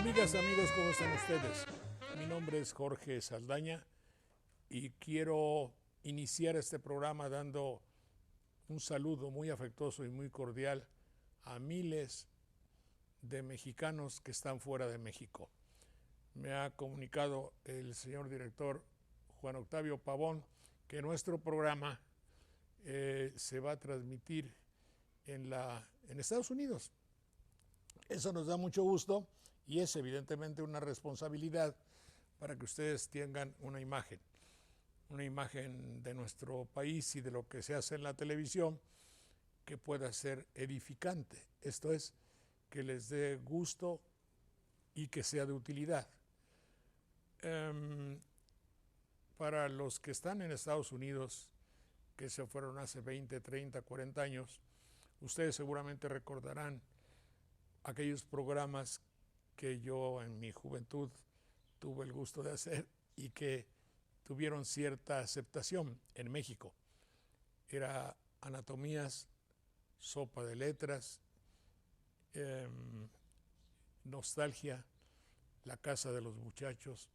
Amigas, amigos, ¿cómo están ustedes? Mi nombre es Jorge Saldaña y quiero iniciar este programa dando un saludo muy afectuoso y muy cordial a miles de mexicanos que están fuera de México. Me ha comunicado el señor director Juan Octavio Pavón que nuestro programa se va a transmitir en Estados Unidos. Eso nos da mucho gusto y es evidentemente una responsabilidad para que ustedes tengan una imagen de nuestro país y de lo que se hace en la televisión que pueda ser edificante. Esto es, que les dé gusto y que sea de utilidad. Para los que están en Estados Unidos, que se fueron hace 20, 30, 40 años, ustedes seguramente recordarán aquellos programas que yo en mi juventud tuve el gusto de hacer y que tuvieron cierta aceptación en México. Era Anatomías, Sopa de Letras, Nostalgia, La Casa de los Muchachos,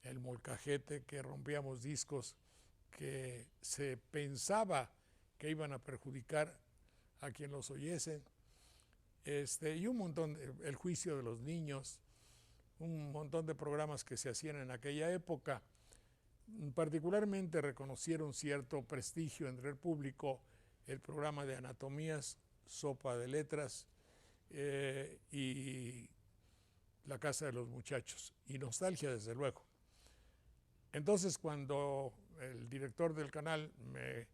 El Molcajete, que rompíamos discos que se pensaba que iban a perjudicar a quien los oyese, y un montón, El Juicio de los Niños, un montón de programas que se hacían en aquella época. Particularmente reconocieron cierto prestigio entre el público el programa de Anatomías, Sopa de Letras y La Casa de los Muchachos, y Nostalgia, desde luego. Entonces, cuando el director del canal me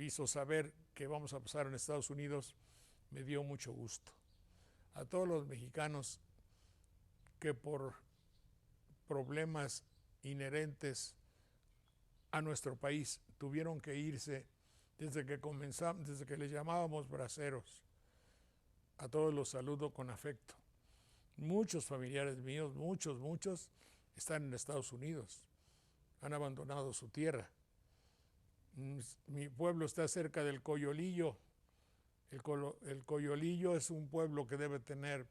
hizo saber que vamos a pasar en Estados Unidos, me dio mucho gusto. A todos los mexicanos que por problemas inherentes a nuestro país tuvieron que irse desde que les llamábamos braceros, a todos los saludo con afecto. Muchos familiares míos, muchos, están en Estados Unidos, han abandonado su tierra. Mi pueblo está cerca del Coyolillo. El Coyolillo es un pueblo que debe tener,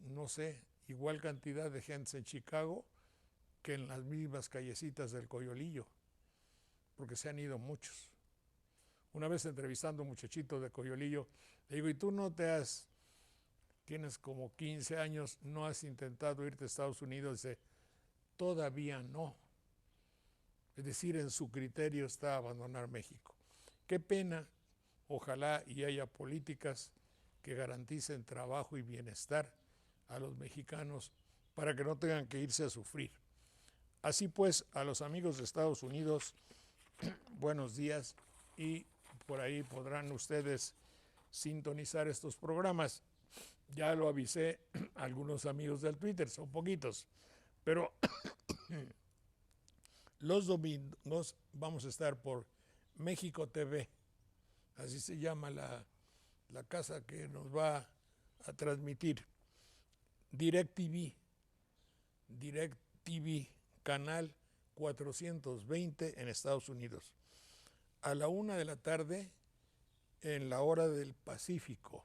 no sé, igual cantidad de gente en Chicago que en las mismas callecitas del Coyolillo, porque se han ido muchos. Una vez entrevistando a un muchachito de Coyolillo, le digo, ¿y tú tienes como 15 años, no has intentado irte a Estados Unidos? Dice, todavía no. Es decir, en su criterio está abandonar México. Qué pena. Ojalá y haya políticas que garanticen trabajo y bienestar a los mexicanos para que no tengan que irse a sufrir. Así pues, a los amigos de Estados Unidos, buenos días, y por ahí podrán ustedes sintonizar estos programas. Ya lo avisé a algunos amigos del Twitter, son poquitos, pero los domingos vamos a estar por México TV. Así se llama la casa que nos va a transmitir. DirecTV, canal 420 en Estados Unidos. A la 1:00 p.m, en la hora del Pacífico.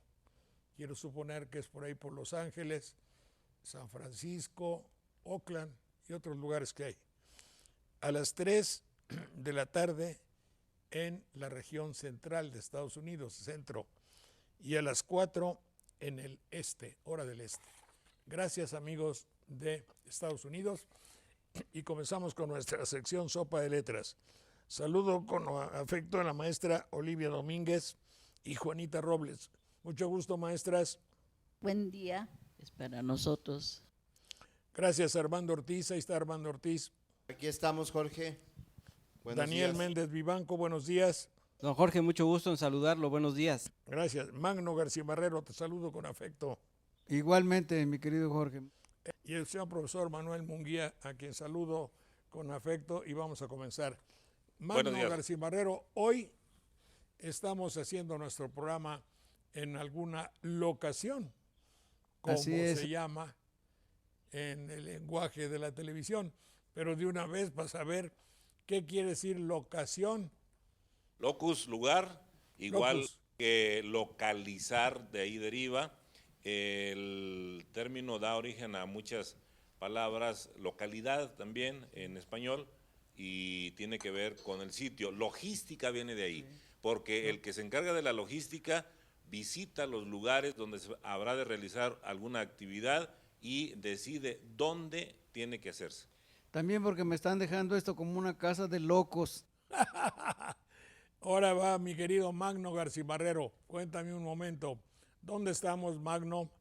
Quiero suponer que es por ahí por Los Ángeles, San Francisco, Oakland y otros lugares que hay. A las 3:00 p.m, en la región central de Estados Unidos, centro, y a las 4:00 en el este, hora del este. Gracias, amigos de Estados Unidos, y comenzamos con nuestra sección Sopa de Letras. Saludo con afecto a la maestra Olivia Domínguez y Juanita Robles. Mucho gusto, maestras. Buen día, es para nosotros. Gracias, Armando Ortiz. Ahí está Armando Ortiz. Aquí estamos, Jorge. Buenos Daniel días. Méndez Vivanco, buenos días. Don Jorge, mucho gusto en saludarlo, buenos días. Gracias. Magno García Barrero, te saludo con afecto. Igualmente, mi querido Jorge. y el señor profesor Manuel Munguía, a quien saludo con afecto y vamos a comenzar. Magno Garcimarrero, hoy estamos haciendo nuestro programa en alguna locación, como se llama en el lenguaje de la televisión, pero de una vez para saber qué quiere decir locación. Locus, lugar, igual locus que localizar, de ahí deriva. El término da origen a muchas palabras, localidad también en español, y tiene que ver con el sitio. Logística viene de ahí, porque el que se encarga de la logística visita los lugares donde se habrá de realizar alguna actividad y decide dónde tiene que hacerse. También porque me están dejando esto como una casa de locos. Ahora va mi querido Magno Garcimarrero, cuéntame un momento, ¿dónde estamos, Magno?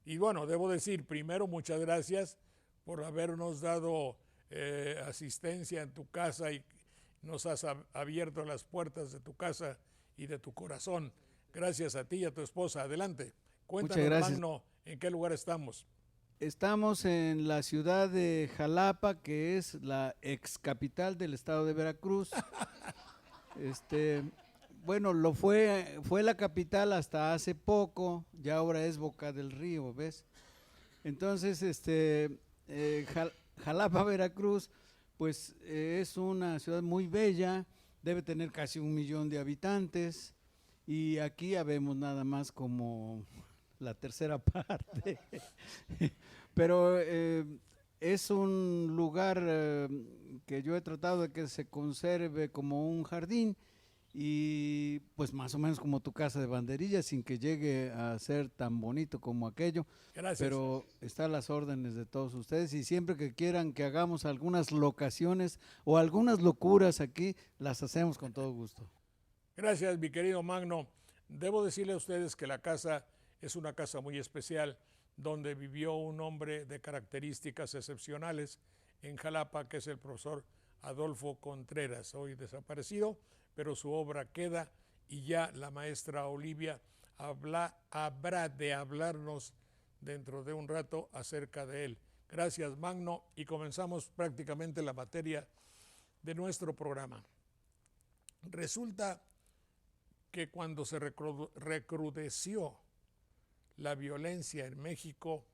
Y bueno, debo decir, primero, muchas gracias por habernos dado asistencia en tu casa y nos has abierto las puertas de tu casa y de tu corazón. Gracias a ti y a tu esposa. Adelante, cuéntanos, Magno, ¿en qué lugar estamos? Estamos en la ciudad de Jalapa, que es la ex capital del estado de Veracruz. Bueno, fue la capital hasta hace poco, ya ahora es Boca del Río, ¿ves? Entonces, Jalapa, Veracruz, pues es una ciudad muy bella, debe tener casi 1 millón de habitantes, y aquí habemos nada más como la tercera parte. Pero es un lugar que yo he tratado de que se conserve como un jardín y pues más o menos como tu casa de banderillas, sin que llegue a ser tan bonito como aquello. Gracias. Pero está a las órdenes de todos ustedes y siempre que quieran que hagamos algunas locaciones o algunas locuras aquí, las hacemos con todo gusto. Gracias, mi querido Magno. Debo decirle a ustedes que la casa es una casa muy especial, donde vivió un hombre de características excepcionales en Jalapa, que es el profesor Adolfo Contreras, hoy desaparecido, pero su obra queda y ya la maestra Olivia habrá de hablarnos dentro de un rato acerca de él. Gracias, Magno, y comenzamos prácticamente la materia de nuestro programa. Resulta que cuando se recrudeció la violencia en México,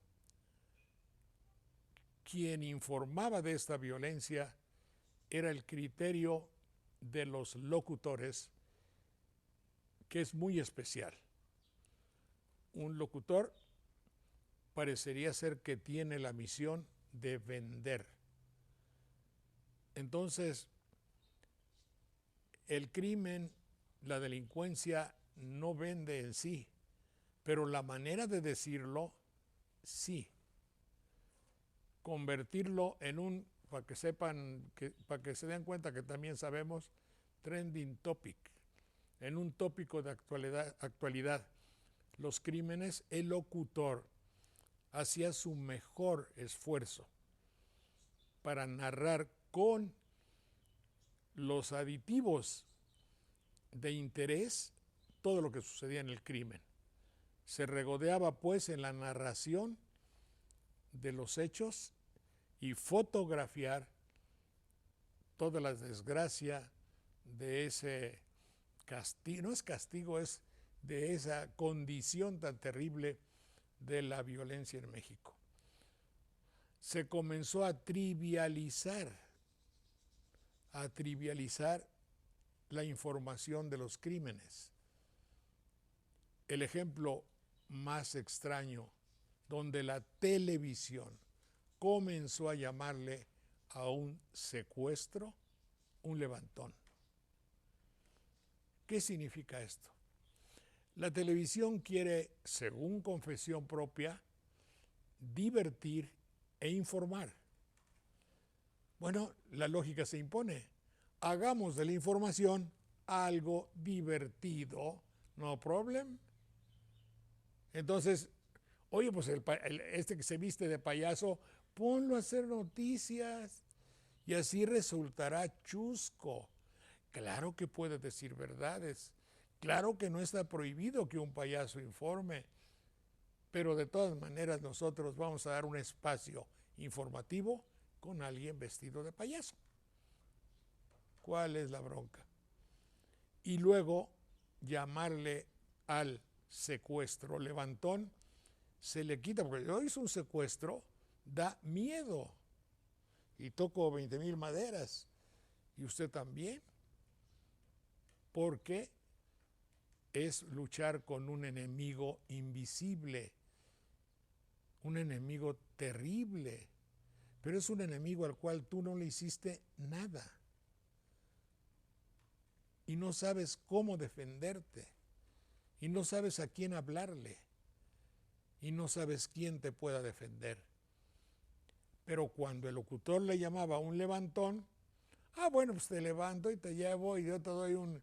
quien informaba de esta violencia era el criterio de los locutores, que es muy especial. Un locutor parecería ser que tiene la misión de vender. Entonces, el crimen, la delincuencia no vende en sí, pero la manera de decirlo, sí. Convertirlo en para que sepan, para que se den cuenta que también sabemos, trending topic, en un tópico de actualidad. Los crímenes, el locutor hacía su mejor esfuerzo para narrar con los aditivos de interés todo lo que sucedía en el crimen. Se regodeaba pues en la narración de los hechos y fotografiar toda la desgracia de ese castigo, no es castigo, es de esa condición tan terrible de la violencia en México. Se comenzó a trivializar la información de los crímenes. El ejemplo más extraño, donde la televisión comenzó a llamarle a un secuestro, un levantón. ¿Qué significa esto? La televisión quiere, según confesión propia, divertir e informar. Bueno, la lógica se impone. Hagamos de la información algo divertido, no problem. Entonces, oye, pues este que se viste de payaso, ponlo a hacer noticias y así resultará chusco. Claro que puede decir verdades, claro que no está prohibido que un payaso informe, pero de todas maneras nosotros vamos a dar un espacio informativo con alguien vestido de payaso. ¿Cuál es la bronca? Y luego llamarle al secuestro levantón, se le quita, porque yo hice un secuestro, da miedo. Y toco 20,000 maderas. Y usted también. Porque es luchar con un enemigo invisible, un enemigo terrible, pero es un enemigo al cual tú no le hiciste nada. Y no sabes cómo defenderte. Y no sabes a quién hablarle. Y no sabes quién te pueda defender. Pero cuando el locutor le llamaba un levantón, bueno, pues te levanto y te llevo y yo te doy un,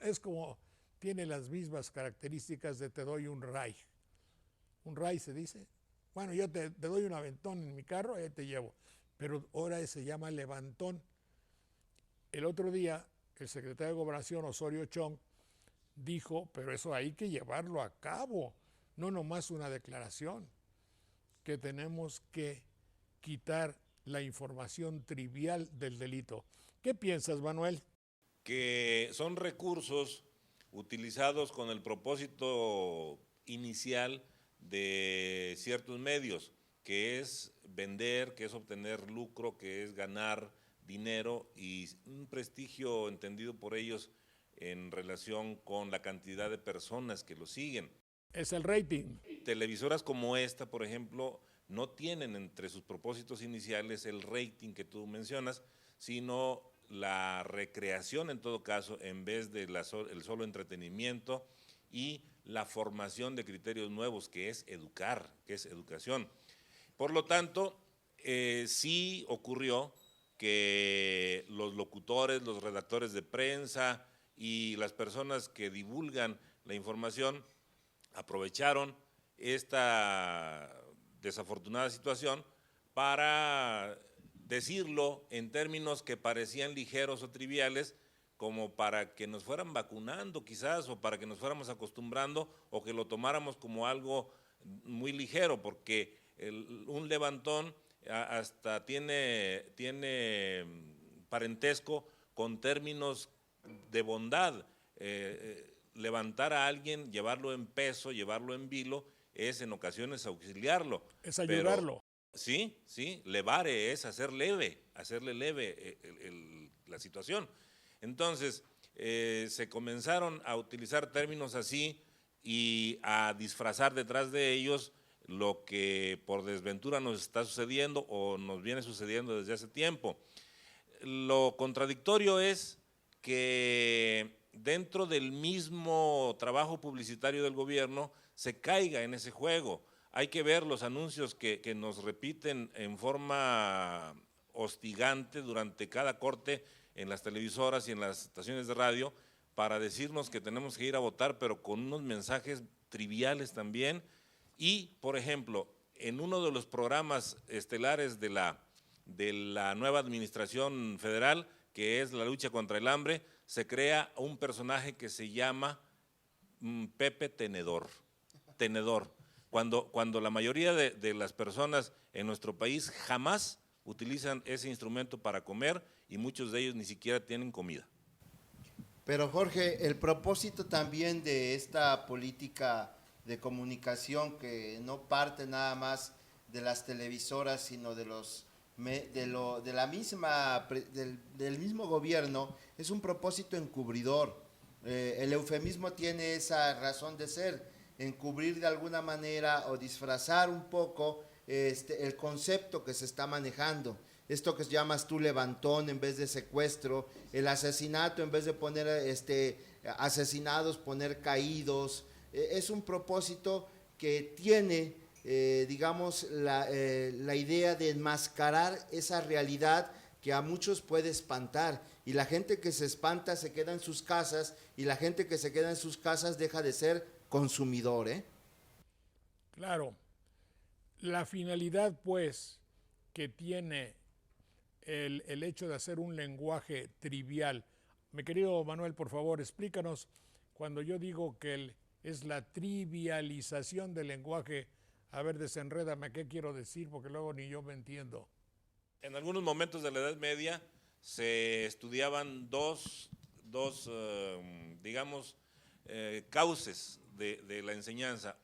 es como, tiene las mismas características de te doy un ray. Un ray se dice. Bueno, yo te doy un aventón en mi carro y ahí te llevo. Pero ahora se llama levantón. El otro día, el secretario de Gobernación, Osorio Chong, dijo, pero eso hay que llevarlo a cabo, no nomás una declaración, que tenemos que quitar la información trivial del delito. ¿Qué piensas, Manuel? Que son recursos utilizados con el propósito inicial de ciertos medios, que es vender, que es obtener lucro, que es ganar dinero y un prestigio entendido por ellos en relación con la cantidad de personas que lo siguen. Es el rating. Televisoras como esta, por ejemplo, no tienen entre sus propósitos iniciales el rating que tú mencionas, sino la recreación en todo caso, en vez de el solo entretenimiento y la formación de criterios nuevos, que es educar, que es educación. Por lo tanto, sí ocurrió que los locutores, los redactores de prensa y las personas que divulgan la información aprovecharon esta desafortunada situación para decirlo en términos que parecían ligeros o triviales, como para que nos fueran vacunando quizás, o para que nos fuéramos acostumbrando, o que lo tomáramos como algo muy ligero, porque un levantón hasta tiene parentesco con términos de bondad. Levantar a alguien, llevarlo en peso, llevarlo en vilo, es en ocasiones auxiliarlo. Es ayudarlo. Pero, sí, levare es hacerle leve la situación. Entonces, se comenzaron a utilizar términos así y a disfrazar detrás de ellos lo que por desventura nos está sucediendo o nos viene sucediendo desde hace tiempo. Lo contradictorio es que dentro del mismo trabajo publicitario del gobierno se caiga en ese juego. Hay que ver los anuncios que nos repiten en forma hostigante durante cada corte en las televisoras y en las estaciones de radio para decirnos que tenemos que ir a votar, pero con unos mensajes triviales también. Y, por ejemplo, en uno de los programas estelares de la nueva administración federal, que es la lucha contra el hambre, se crea un personaje que se llama Pepe Tenedor. Cuando la mayoría de las personas en nuestro país jamás utilizan ese instrumento para comer y muchos de ellos ni siquiera tienen comida. Pero Jorge, el propósito también de esta política de comunicación que no parte nada más de las televisoras, sino del mismo gobierno, es un propósito encubridor. El eufemismo tiene esa razón de ser, encubrir de alguna manera o disfrazar un poco el concepto que se está manejando. Esto que llamas tú levantón en vez de secuestro, el asesinato en vez de poner asesinados, poner caídos, es un propósito que tiene, digamos, la idea de enmascarar esa realidad que a muchos puede espantar, y la gente que se espanta se queda en sus casas, y la gente que se queda en sus casas deja de ser consumidor, ¿eh? Claro. La finalidad, pues, que tiene el hecho de hacer un lenguaje trivial. Mi querido Manuel, por favor, explícanos, cuando yo digo que es la trivialización del lenguaje. A ver, desenrédame, ¿qué quiero decir? Porque luego ni yo me entiendo. En algunos momentos de la Edad Media se estudiaban digamos, cauces de la enseñanza.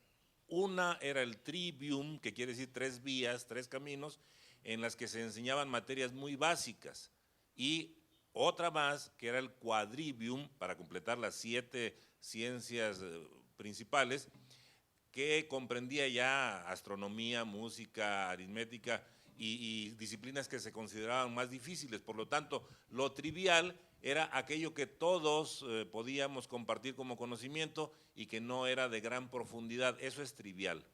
Una era el trivium, que quiere decir 3 vías, 3 caminos, en las que se enseñaban materias muy básicas, y otra más, que era el quadrivium, para completar las 7 ciencias principales, que comprendía ya astronomía, música, aritmética y disciplinas que se consideraban más difíciles. Por lo tanto, lo trivial era aquello que todos podíamos compartir como conocimiento y que no era de gran profundidad. Eso es trivial.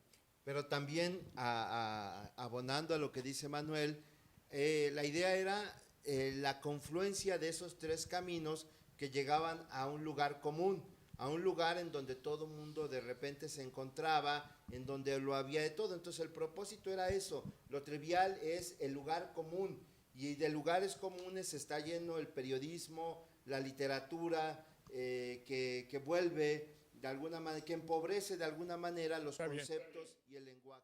Pero también, abonando a lo que dice Manuel, la idea era la confluencia de esos 3 caminos que llegaban a un lugar común, a un lugar en donde todo el mundo de repente se encontraba, en donde lo había de todo. Entonces el propósito era eso, lo trivial es el lugar común, y de lugares comunes está lleno el periodismo, la literatura, que vuelve de alguna manera, que empobrece de alguna manera los conceptos y el lenguaje.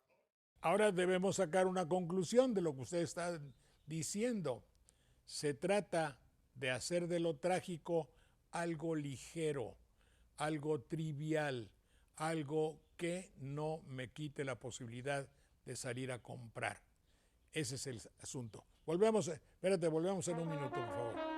Ahora debemos sacar una conclusión de lo que usted está diciendo. Se trata de hacer de lo trágico algo ligero, algo trivial, algo que no me quite la posibilidad de salir a comprar. Ese es el asunto. Volvemos en un minuto, por favor.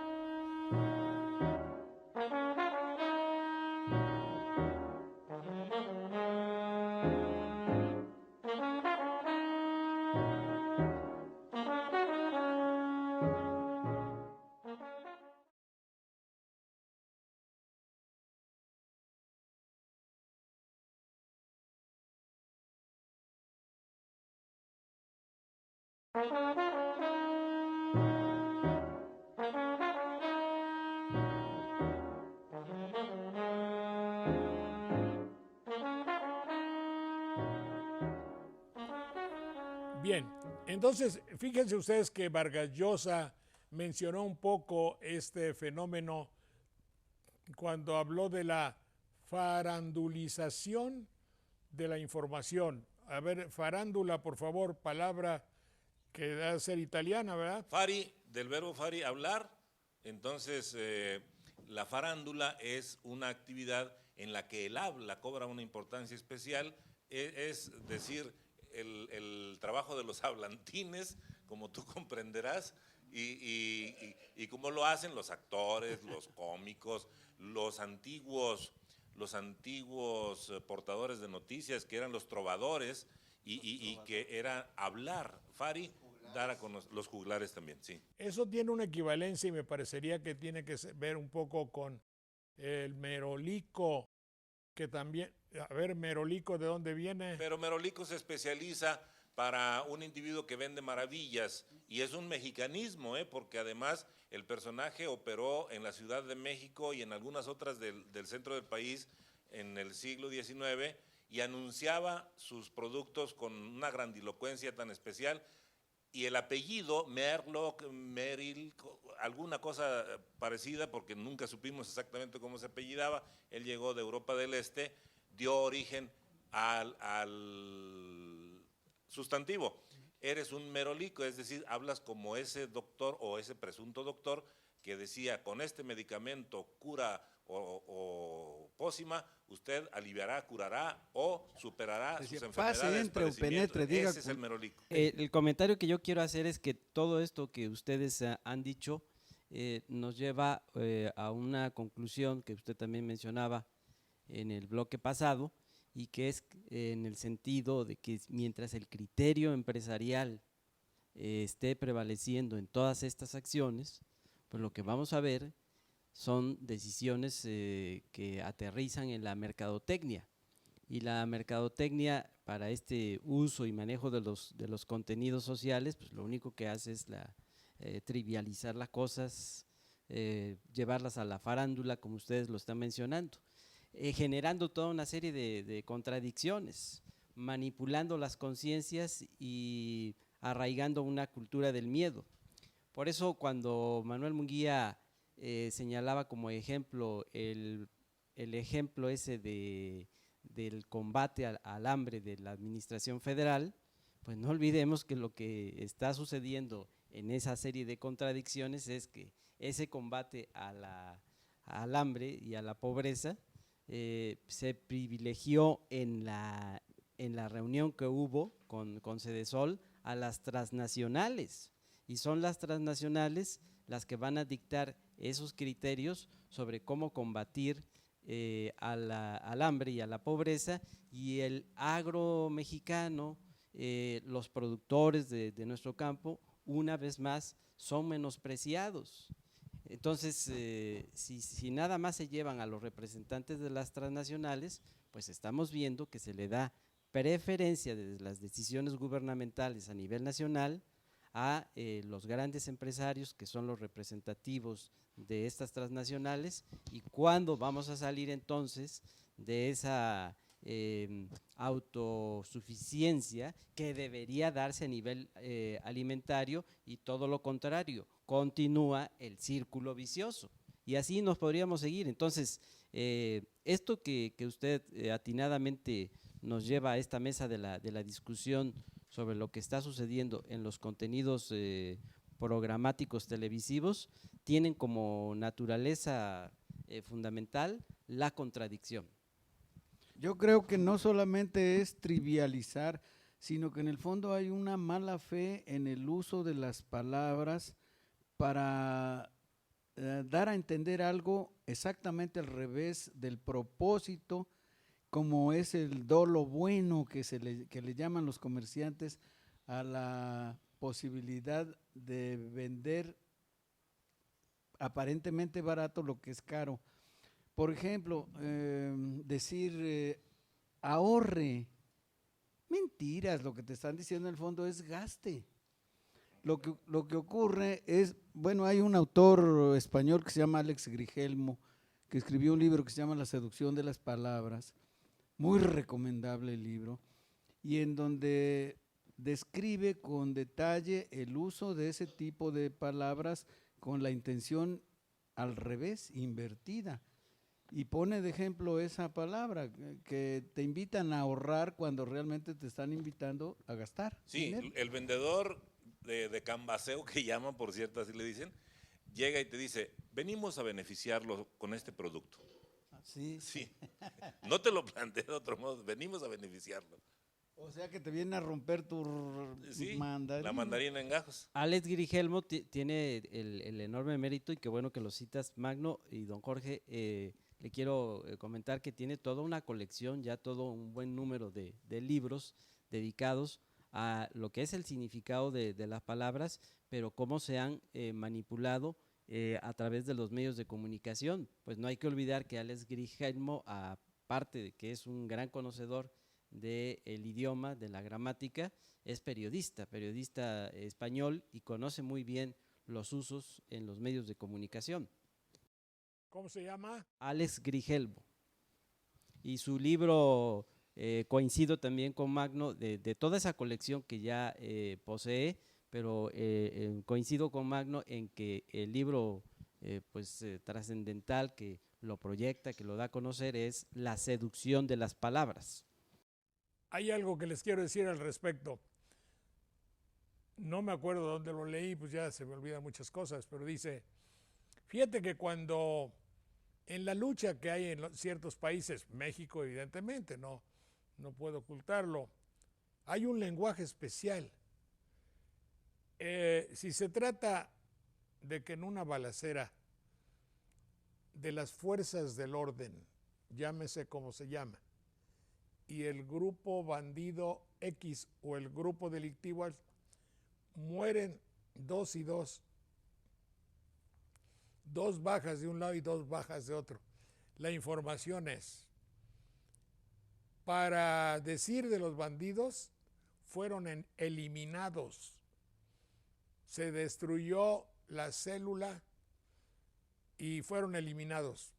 Bien, entonces fíjense ustedes que Vargas Llosa mencionó un poco este fenómeno cuando habló de la farandulización de la información. A ver, farándula, por favor, palabra que debe ser italiana, ¿verdad? Fari, del verbo fari, hablar. Entonces, la farándula es una actividad en la que el habla cobra una importancia especial, es decir, el trabajo de los hablantines, como tú comprenderás, y cómo lo hacen los actores, los cómicos, los antiguos portadores de noticias, que eran los trovadores, y que era hablar. Fari, dar a conocer, los juglares también, sí. Eso tiene una equivalencia y me parecería que tiene que ver un poco con el merolico, que también, a ver, merolico, ¿de dónde viene? Pero merolico se especializa para un individuo que vende maravillas, y es un mexicanismo, porque además el personaje operó en la Ciudad de México y en algunas otras del centro del país en el siglo XIX, y anunciaba sus productos con una grandilocuencia tan especial, y el apellido Merlock, Meril, alguna cosa parecida, porque nunca supimos exactamente cómo se apellidaba. Él llegó de Europa del Este, dio origen al sustantivo. Eres un merolico, es decir, hablas como ese doctor o ese presunto doctor que decía, con este medicamento cura o pócima, usted aliviará, curará o superará sus enfermedades. Pase, entre o penetre, diga. Ese es el merolico. El comentario que yo quiero hacer es que todo esto que ustedes han dicho nos lleva a una conclusión que usted también mencionaba en el bloque pasado, y que es en el sentido de que mientras el criterio empresarial esté prevaleciendo en todas estas acciones, pues lo que vamos a ver son decisiones que aterrizan en la mercadotecnia, y la mercadotecnia para este uso y manejo de los contenidos sociales, pues lo único que hace es trivializar las cosas, llevarlas a la farándula, como ustedes lo están mencionando, generando toda una serie de contradicciones, manipulando las conciencias y arraigando una cultura del miedo. Por eso cuando Manuel Munguía señalaba como ejemplo el ejemplo ese de del combate al hambre de la administración federal, pues no olvidemos que lo que está sucediendo en esa serie de contradicciones es que ese combate al hambre y a la pobreza se privilegió en la reunión que hubo con Cedesol a las transnacionales, y son las transnacionales las que van a dictar esos criterios sobre cómo combatir al hambre y a la pobreza, y el agro mexicano, los productores de nuestro campo, una vez más, son menospreciados. Entonces, si nada más se llevan a los representantes de las transnacionales, pues estamos viendo que se le da preferencia de las decisiones gubernamentales a nivel nacional a los grandes empresarios, que son los representativos de estas transnacionales. ¿Y cuándo vamos a salir entonces de esa autosuficiencia que debería darse a nivel alimentario? Y todo lo contrario, continúa el círculo vicioso, y así nos podríamos seguir. Entonces, esto que usted atinadamente nos lleva a esta mesa de la discusión sobre lo que está sucediendo en los contenidos programáticos televisivos, tienen como naturaleza fundamental la contradicción. Yo creo que no solamente es trivializar, sino que en el fondo hay una mala fe en el uso de las palabras para dar a entender algo exactamente al revés del propósito, como es el dolo bueno que le llaman los comerciantes a la posibilidad de vender aparentemente barato lo que es caro. Por ejemplo, decir ahorre. Mentiras, lo que te están diciendo en el fondo es gaste. Lo que ocurre es, bueno, hay un autor español que se llama Alex Grigelmo, que escribió un libro que se llama La seducción de las palabras, muy recomendable el libro, y en donde describe con detalle el uso de ese tipo de palabras con la intención al revés, invertida. Y pone de ejemplo esa palabra, que te invitan a ahorrar cuando realmente te están invitando a gastar. Sí, dinero. el vendedor de cambaseo, que llaman, por cierto, así le dicen, llega y te dice, venimos a beneficiarlo con este producto. Sí. Sí, no te lo planteé de otro modo, venimos a beneficiarlo. O sea que te vienen a romper tu Sí, mandarina. la mandarina en gajos. Alex Grigelmo tiene el enorme mérito, y qué bueno que lo citas, Magno, y don Jorge, le quiero comentar que tiene toda una colección, ya todo un buen número de libros dedicados a lo que es el significado de las palabras, pero cómo se han manipulado a través de los medios de comunicación. Pues no hay que olvidar que Alex Grigelmo, aparte de que es un gran conocedor del idioma, de la gramática, es periodista español, y conoce muy bien los usos en los medios de comunicación. ¿Cómo se llama? Alex Grigelmo. Y su libro, coincido también con Magno, de toda esa colección que ya posee, pero coincido con Magno en que el libro trascendental que lo proyecta, que lo da a conocer, es La seducción de las palabras. Hay algo que les quiero decir al respecto. No me acuerdo dónde lo leí, pues ya se me olvidan muchas cosas, pero dice, fíjate que cuando en la lucha que hay en ciertos países, México evidentemente, no puedo ocultarlo, hay un lenguaje especial. Si se trata de que en una balacera de las fuerzas del orden, llámese como se llama, y el grupo bandido X o el grupo delictivo mueren 2 y 2, 2 bajas de un lado y 2 bajas de otro. La información es, para decir de los bandidos, fueron eliminados. Se destruyó la célula y fueron eliminados.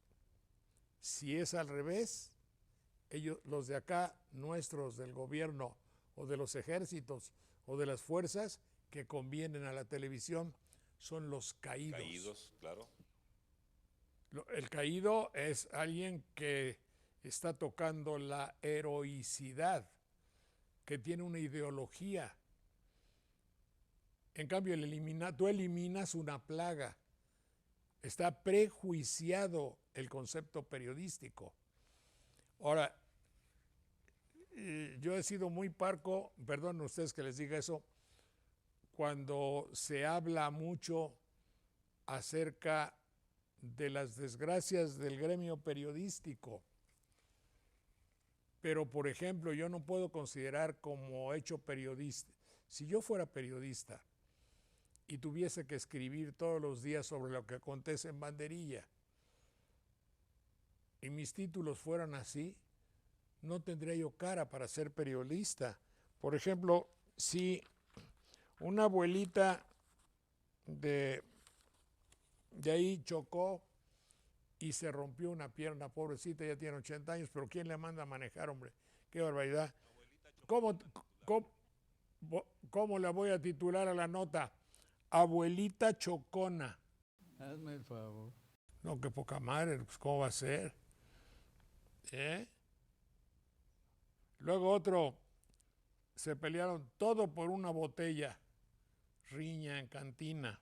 Si es al revés, ellos, los de acá, nuestros del gobierno o de los ejércitos o de las fuerzas que convienen a la televisión, son los caídos. Caídos, claro. El caído es alguien que está tocando la heroicidad, que tiene una ideología. En cambio, tú eliminas una plaga. Está prejuiciado el concepto periodístico. Ahora, yo he sido muy parco, perdonen ustedes que les diga eso, cuando se habla mucho acerca de las desgracias del gremio periodístico. Pero, por ejemplo, yo no puedo considerar como hecho periodista. Si yo fuera periodista y tuviese que escribir todos los días sobre lo que acontece en Banderilla y mis títulos fueran así, no tendría yo cara para ser periodista. Por ejemplo, si una abuelita de ahí chocó y se rompió una pierna, pobrecita, ya tiene 80 años, pero ¿quién le manda a manejar, hombre? Qué barbaridad. ¿Cómo la voy a titular a la nota? Abuelita chocona. Hazme el favor. No, qué poca madre, pues ¿cómo va a ser? Luego otro, se pelearon todo por una botella, riña en cantina.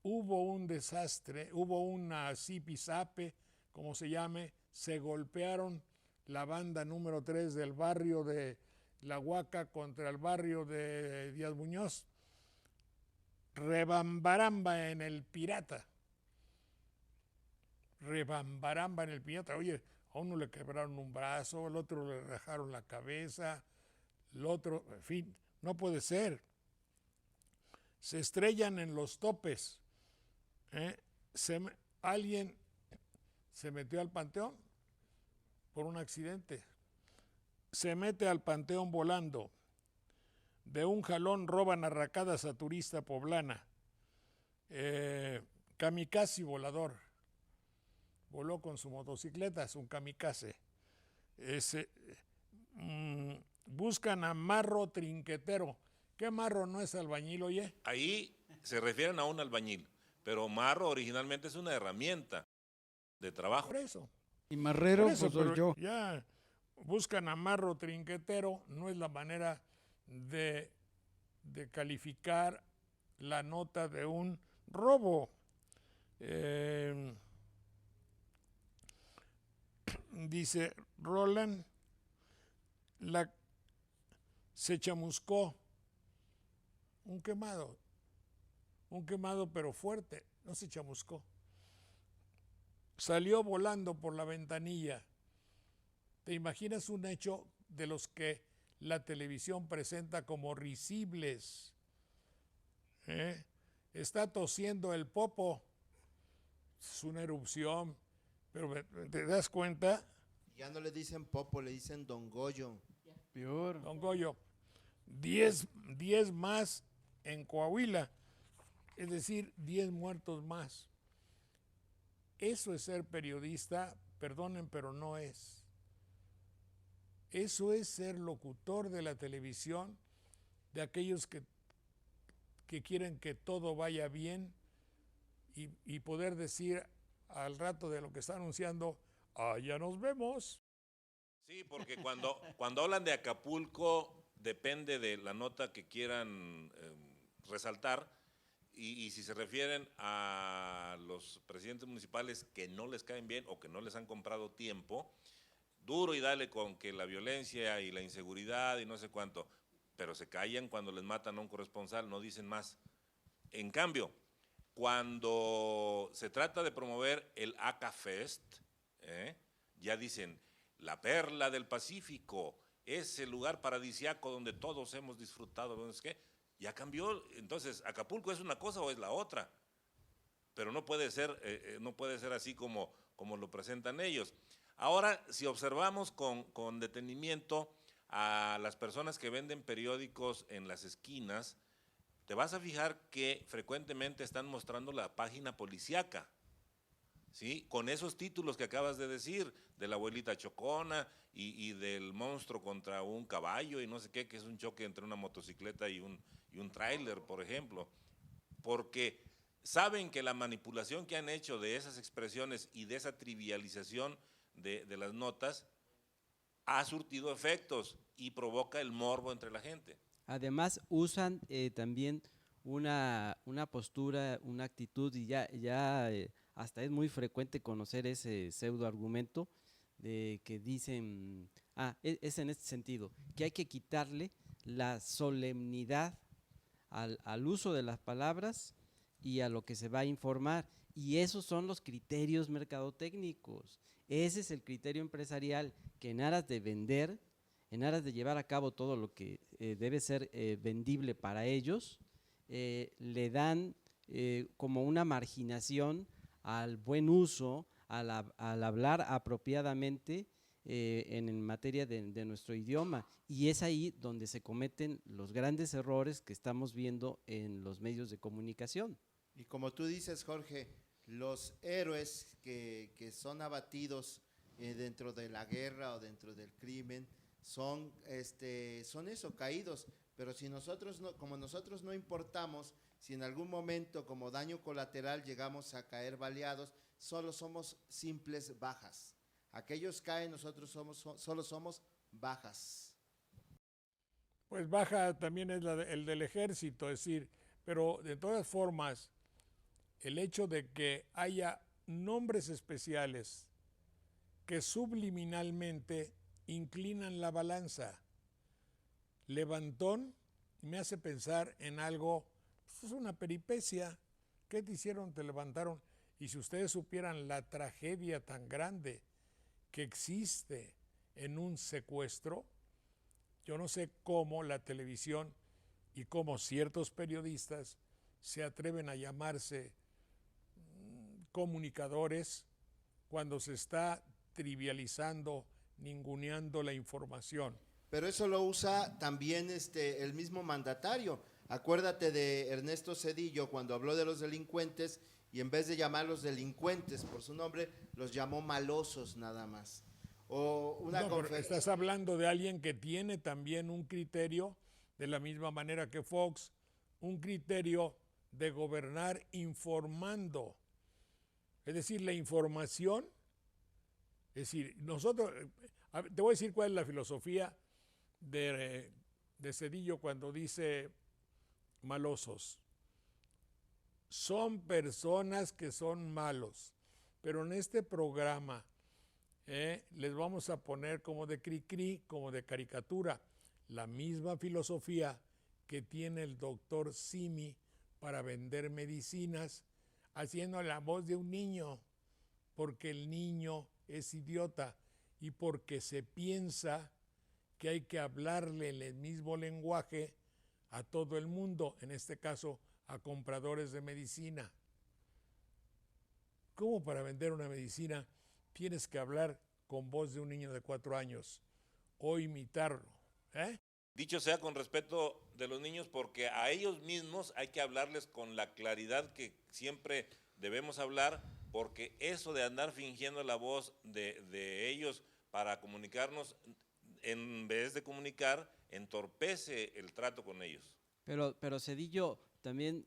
Hubo un desastre, hubo una zipizape, como se llame, se golpearon la banda número 3 del barrio de La Huaca contra el barrio de Díaz Muñoz. Rebambaramba en el Pirata. Rebambaramba en el Pirata. Oye, a uno le quebraron un brazo, al otro le rajaron la cabeza, el otro, en fin, no puede ser. Se estrellan en los topes. Alguien se metió al panteón por un accidente. Se mete al panteón volando. De un jalón roban arracadas a turista poblana. Kamikaze volador. Voló con su motocicleta, es un kamikaze. Buscan a marro trinquetero. ¿Qué marro no es albañil, oye? Ahí se refieren a un albañil, pero marro originalmente es una herramienta de trabajo. Por eso. Y marrero, Por eso, pues soy yo. Ya buscan a marro trinquetero, no es la manera de calificar la nota de un robo. Dice Roland, se chamuscó un quemado pero fuerte, no se chamuscó. Salió volando por la ventanilla. ¿Te imaginas un hecho de los que la televisión presenta como risibles? Está tosiendo el popo, es una erupción, pero ¿te das cuenta? Ya no le dicen Popo, le dicen Don Goyo. Peor. Don Goyo, 10 más en Coahuila, es decir, 10 muertos más. Eso es ser periodista, perdonen, pero no es. Eso es ser locutor de la televisión, de aquellos que quieren que todo vaya bien y poder decir al rato de lo que está anunciando, ya nos vemos. Sí, porque cuando hablan de Acapulco, depende de la nota que quieran resaltar, y si se refieren a los presidentes municipales que no les caen bien o que no les han comprado tiempo, duro y dale con que la violencia y la inseguridad y no sé cuánto, pero se callan cuando les matan a un corresponsal, no dicen más. En cambio, cuando se trata de promover el Acafest, ya dicen, la perla del Pacífico, ese lugar paradisiaco donde todos hemos disfrutado, ¿no es qué? Ya cambió, entonces, ¿Acapulco es una cosa o es la otra? Pero no puede ser así como lo presentan ellos. Ahora, si observamos con detenimiento a las personas que venden periódicos en las esquinas, te vas a fijar que frecuentemente están mostrando la página policíaca, ¿sí? Con esos títulos que acabas de decir, de la abuelita chocona y del monstruo contra un caballo y no sé qué, que es un choque entre una motocicleta y un tráiler, por ejemplo, porque saben que la manipulación que han hecho de esas expresiones y de esa trivialización de las notas ha surtido efectos y provoca el morbo entre la gente. Además, usan también una postura, una actitud, y ya hasta es muy frecuente conocer ese pseudo argumento de que dicen, es en este sentido, que hay que quitarle la solemnidad al uso de las palabras y a lo que se va a informar, y esos son los criterios mercadotécnicos. Ese es el criterio empresarial, que en aras de vender, en aras de llevar a cabo todo lo que debe ser vendible para ellos, le dan como una marginación al buen uso, al hablar apropiadamente en materia de nuestro idioma, y es ahí donde se cometen los grandes errores que estamos viendo en los medios de comunicación. Y como tú dices, Jorge, los héroes que son abatidos dentro de la guerra o dentro del crimen son eso, caídos. Pero si nosotros no, como nosotros no importamos, si en algún momento como daño colateral llegamos a caer baleados, solo somos simples bajas. Aquellos caen, nosotros solo somos bajas. Pues baja también es el del ejército, es decir, pero de todas formas, el hecho de que haya nombres especiales que subliminalmente inclinan la balanza. Levantón me hace pensar en algo, pues es una peripecia. ¿Qué te hicieron? Te levantaron. Y si ustedes supieran la tragedia tan grande que existe en un secuestro, yo no sé cómo la televisión y cómo ciertos periodistas se atreven a llamarse comunicadores cuando se está trivializando, ninguneando la información. Pero eso lo usa también el mismo mandatario. Acuérdate de Ernesto Zedillo cuando habló de los delincuentes y en vez de llamarlos delincuentes por su nombre, los llamó malosos nada más. O una pero estás hablando de alguien que tiene también un criterio, de la misma manera que Fox, un criterio de gobernar informando. Es decir, la información, es decir, nosotros, te voy a decir cuál es la filosofía de Zedillo cuando dice malosos. Son personas que son malos, pero en este programa les vamos a poner como de cri-cri, como de caricatura, la misma filosofía que tiene el doctor Simi para vender medicinas, haciendo la voz de un niño, porque el niño es idiota y porque se piensa que hay que hablarle el mismo lenguaje a todo el mundo, en este caso a compradores de medicina. ¿Cómo para vender una medicina tienes que hablar con voz de un niño de 4 años o imitarlo? Dicho sea con respeto de los niños, porque a ellos mismos hay que hablarles con la claridad que siempre debemos hablar, porque eso de andar fingiendo la voz de ellos para comunicarnos, en vez de comunicar, entorpece el trato con ellos. Pero Zedillo también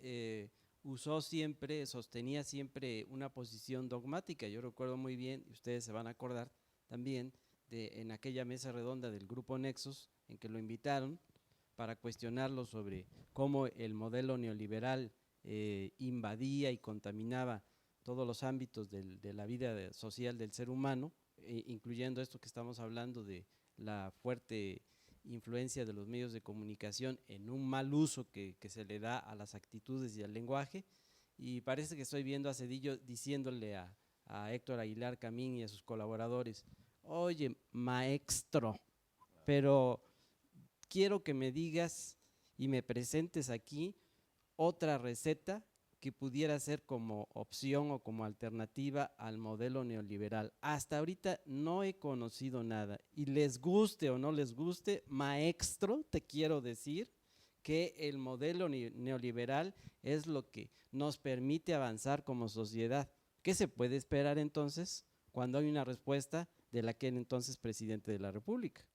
sostenía siempre una posición dogmática. Yo recuerdo muy bien, y ustedes se van a acordar también, en aquella mesa redonda del Grupo Nexos, en que lo invitaron para cuestionarlo sobre cómo el modelo neoliberal invadía y contaminaba todos los ámbitos de la vida social del ser humano, incluyendo esto que estamos hablando de la fuerte influencia de los medios de comunicación en un mal uso que se le da a las actitudes y al lenguaje. Y parece que estoy viendo a Zedillo diciéndole a Héctor Aguilar Camín y a sus colaboradores: oye, maestro, pero quiero que me digas y me presentes aquí otra receta que pudiera ser como opción o como alternativa al modelo neoliberal. Hasta ahorita no he conocido nada, y les guste o no les guste, maestro, te quiero decir que el modelo neoliberal es lo que nos permite avanzar como sociedad. ¿Qué se puede esperar entonces cuando hay una respuesta de aquel entonces presidente de la República?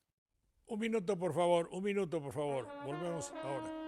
Un minuto, por favor, volvemos ahora.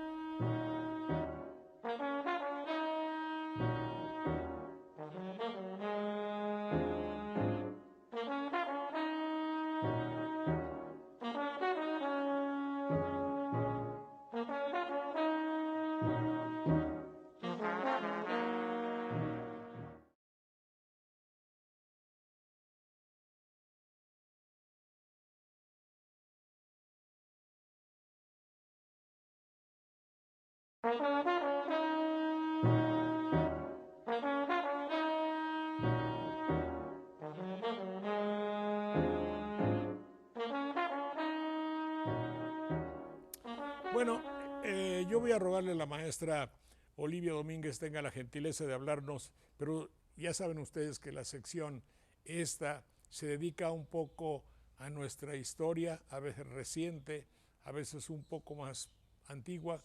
Bueno, yo voy a rogarle a la maestra Olivia Domínguez tenga la gentileza de hablarnos, pero ya saben ustedes que la sección esta se dedica un poco a nuestra historia, a veces reciente, a veces un poco más antigua,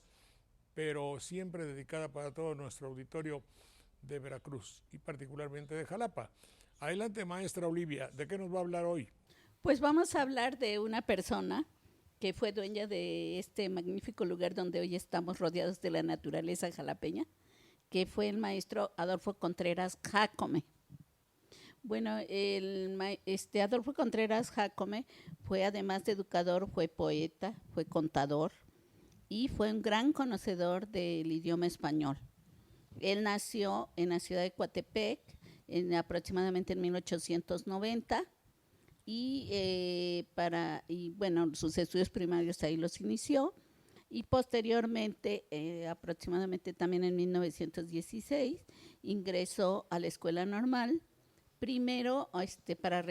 pero siempre dedicada para todo nuestro auditorio de Veracruz y particularmente de Jalapa. Adelante, maestra Olivia, ¿de qué nos va a hablar hoy? Pues vamos a hablar de una persona que fue dueña de este magnífico lugar donde hoy estamos rodeados de la naturaleza jalapeña, que fue el maestro Adolfo Contreras Jácome. Bueno, Adolfo Contreras Jácome fue, además de educador, fue poeta, fue contador y fue un gran conocedor del idioma español. Él nació en la ciudad de Coatepec aproximadamente en 1890 y bueno, sus estudios primarios ahí los inició y posteriormente, aproximadamente también en 1916, ingresó a la escuela normal, primero para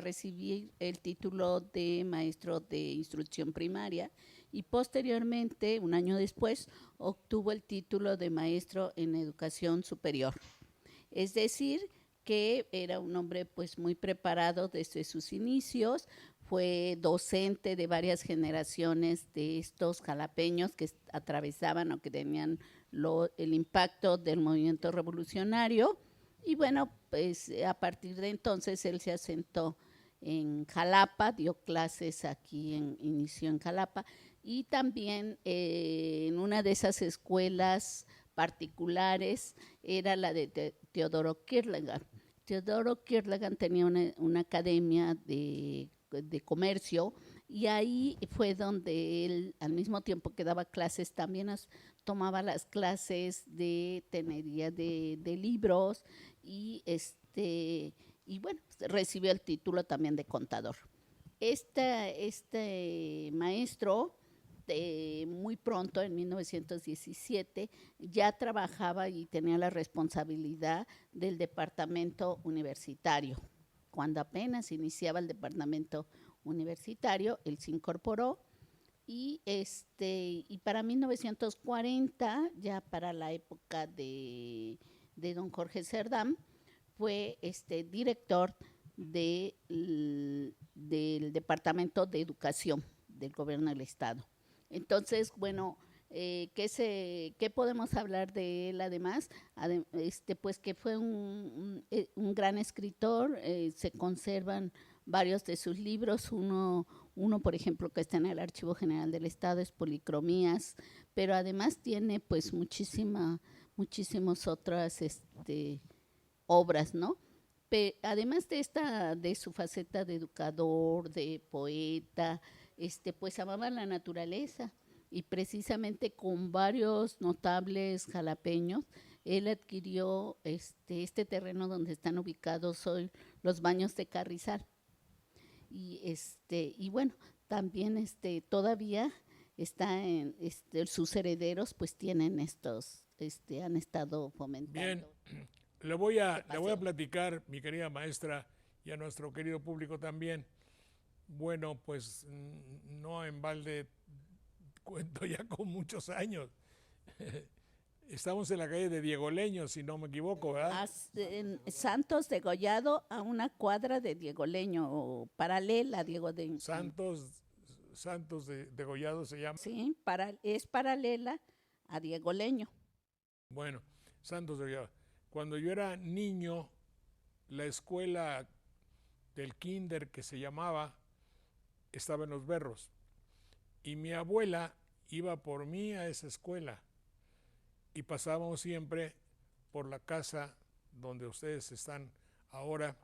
recibir el título de maestro de instrucción primaria y posteriormente, un año después, obtuvo el título de maestro en educación superior. Es decir, que era un hombre pues muy preparado desde sus inicios, fue docente de varias generaciones de estos jalapeños que atravesaban o que tenían el impacto del movimiento revolucionario y bueno, pues a partir de entonces él se asentó en Jalapa, dio clases aquí, inició en Jalapa y también en una de esas escuelas particulares era la de Teodoro Kierkegaard. Teodoro Kierkegaard tenía una academia de comercio y ahí fue donde él, al mismo tiempo que daba clases, también tomaba las clases de tenería de libros y bueno, recibió el título también de contador. Este maestro muy pronto, en 1917, ya trabajaba y tenía la responsabilidad del departamento universitario. Cuando apenas iniciaba el departamento universitario, él se incorporó y para 1940, ya para la época de don Jorge Cerdán, fue director del Departamento de Educación del Gobierno del Estado. Entonces, bueno, ¿qué podemos hablar de él además? Pues que fue un gran escritor, se conservan varios de sus libros, uno, por ejemplo, que está en el Archivo General del Estado, es Policromías, pero además tiene pues muchísimas otras obras, ¿no? Además de su faceta de educador, de poeta, pues amaba la naturaleza y precisamente con varios notables jalapeños él adquirió este terreno donde están ubicados hoy los baños de Carrizal y bueno, también todavía está en sus herederos pues tienen han estado fomentando. Bien, le voy a platicar, mi querida maestra, y a nuestro querido público también. Bueno, pues no en balde cuento ya con muchos años. Estamos en la calle de Diego Leño, si no me equivoco, ¿verdad? Santos Degollado, a una cuadra de Diego Leño, o paralela a Diego Leño. Santos Degollado se llama. Sí, es paralela a Diego Leño. Bueno, Santos Degollado. Cuando yo era niño, la escuela del kinder que se llamaba estaba en Los Berros y mi abuela iba por mí a esa escuela y pasábamos siempre por la casa donde ustedes están ahora,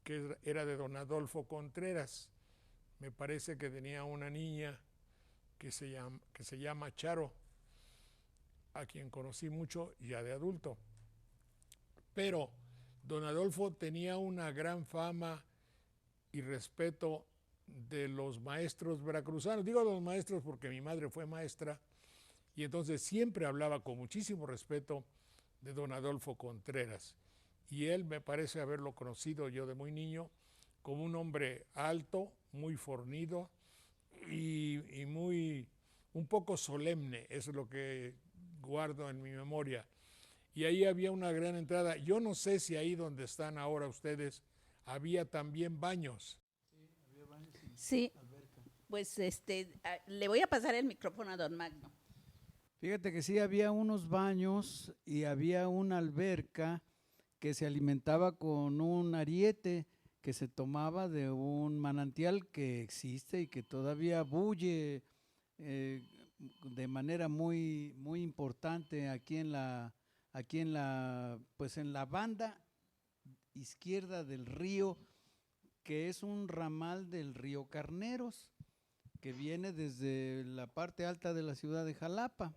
que era de don Adolfo Contreras. Me parece que tenía una niña que se llama Charo, a quien conocí mucho ya de adulto. Pero don Adolfo tenía una gran fama y respeto de los maestros veracruzanos. Digo los maestros porque mi madre fue maestra Y entonces siempre hablaba con muchísimo respeto de don Adolfo Contreras. Y él me parece haberlo conocido yo de muy niño como un hombre alto, muy fornido y un poco solemne, eso es lo que guardo en mi memoria. Y ahí había una gran entrada. Yo no sé si ahí donde están ahora ustedes había también baños. Sí, pues le voy a pasar el micrófono a don Magno. Fíjate que sí, había unos baños y había una alberca que se alimentaba con un ariete que se tomaba de un manantial que existe y que todavía bulle de manera muy, muy importante aquí en la, pues en la banda izquierda del río, que es un ramal del río Carneros, que viene desde la parte alta de la ciudad de Jalapa,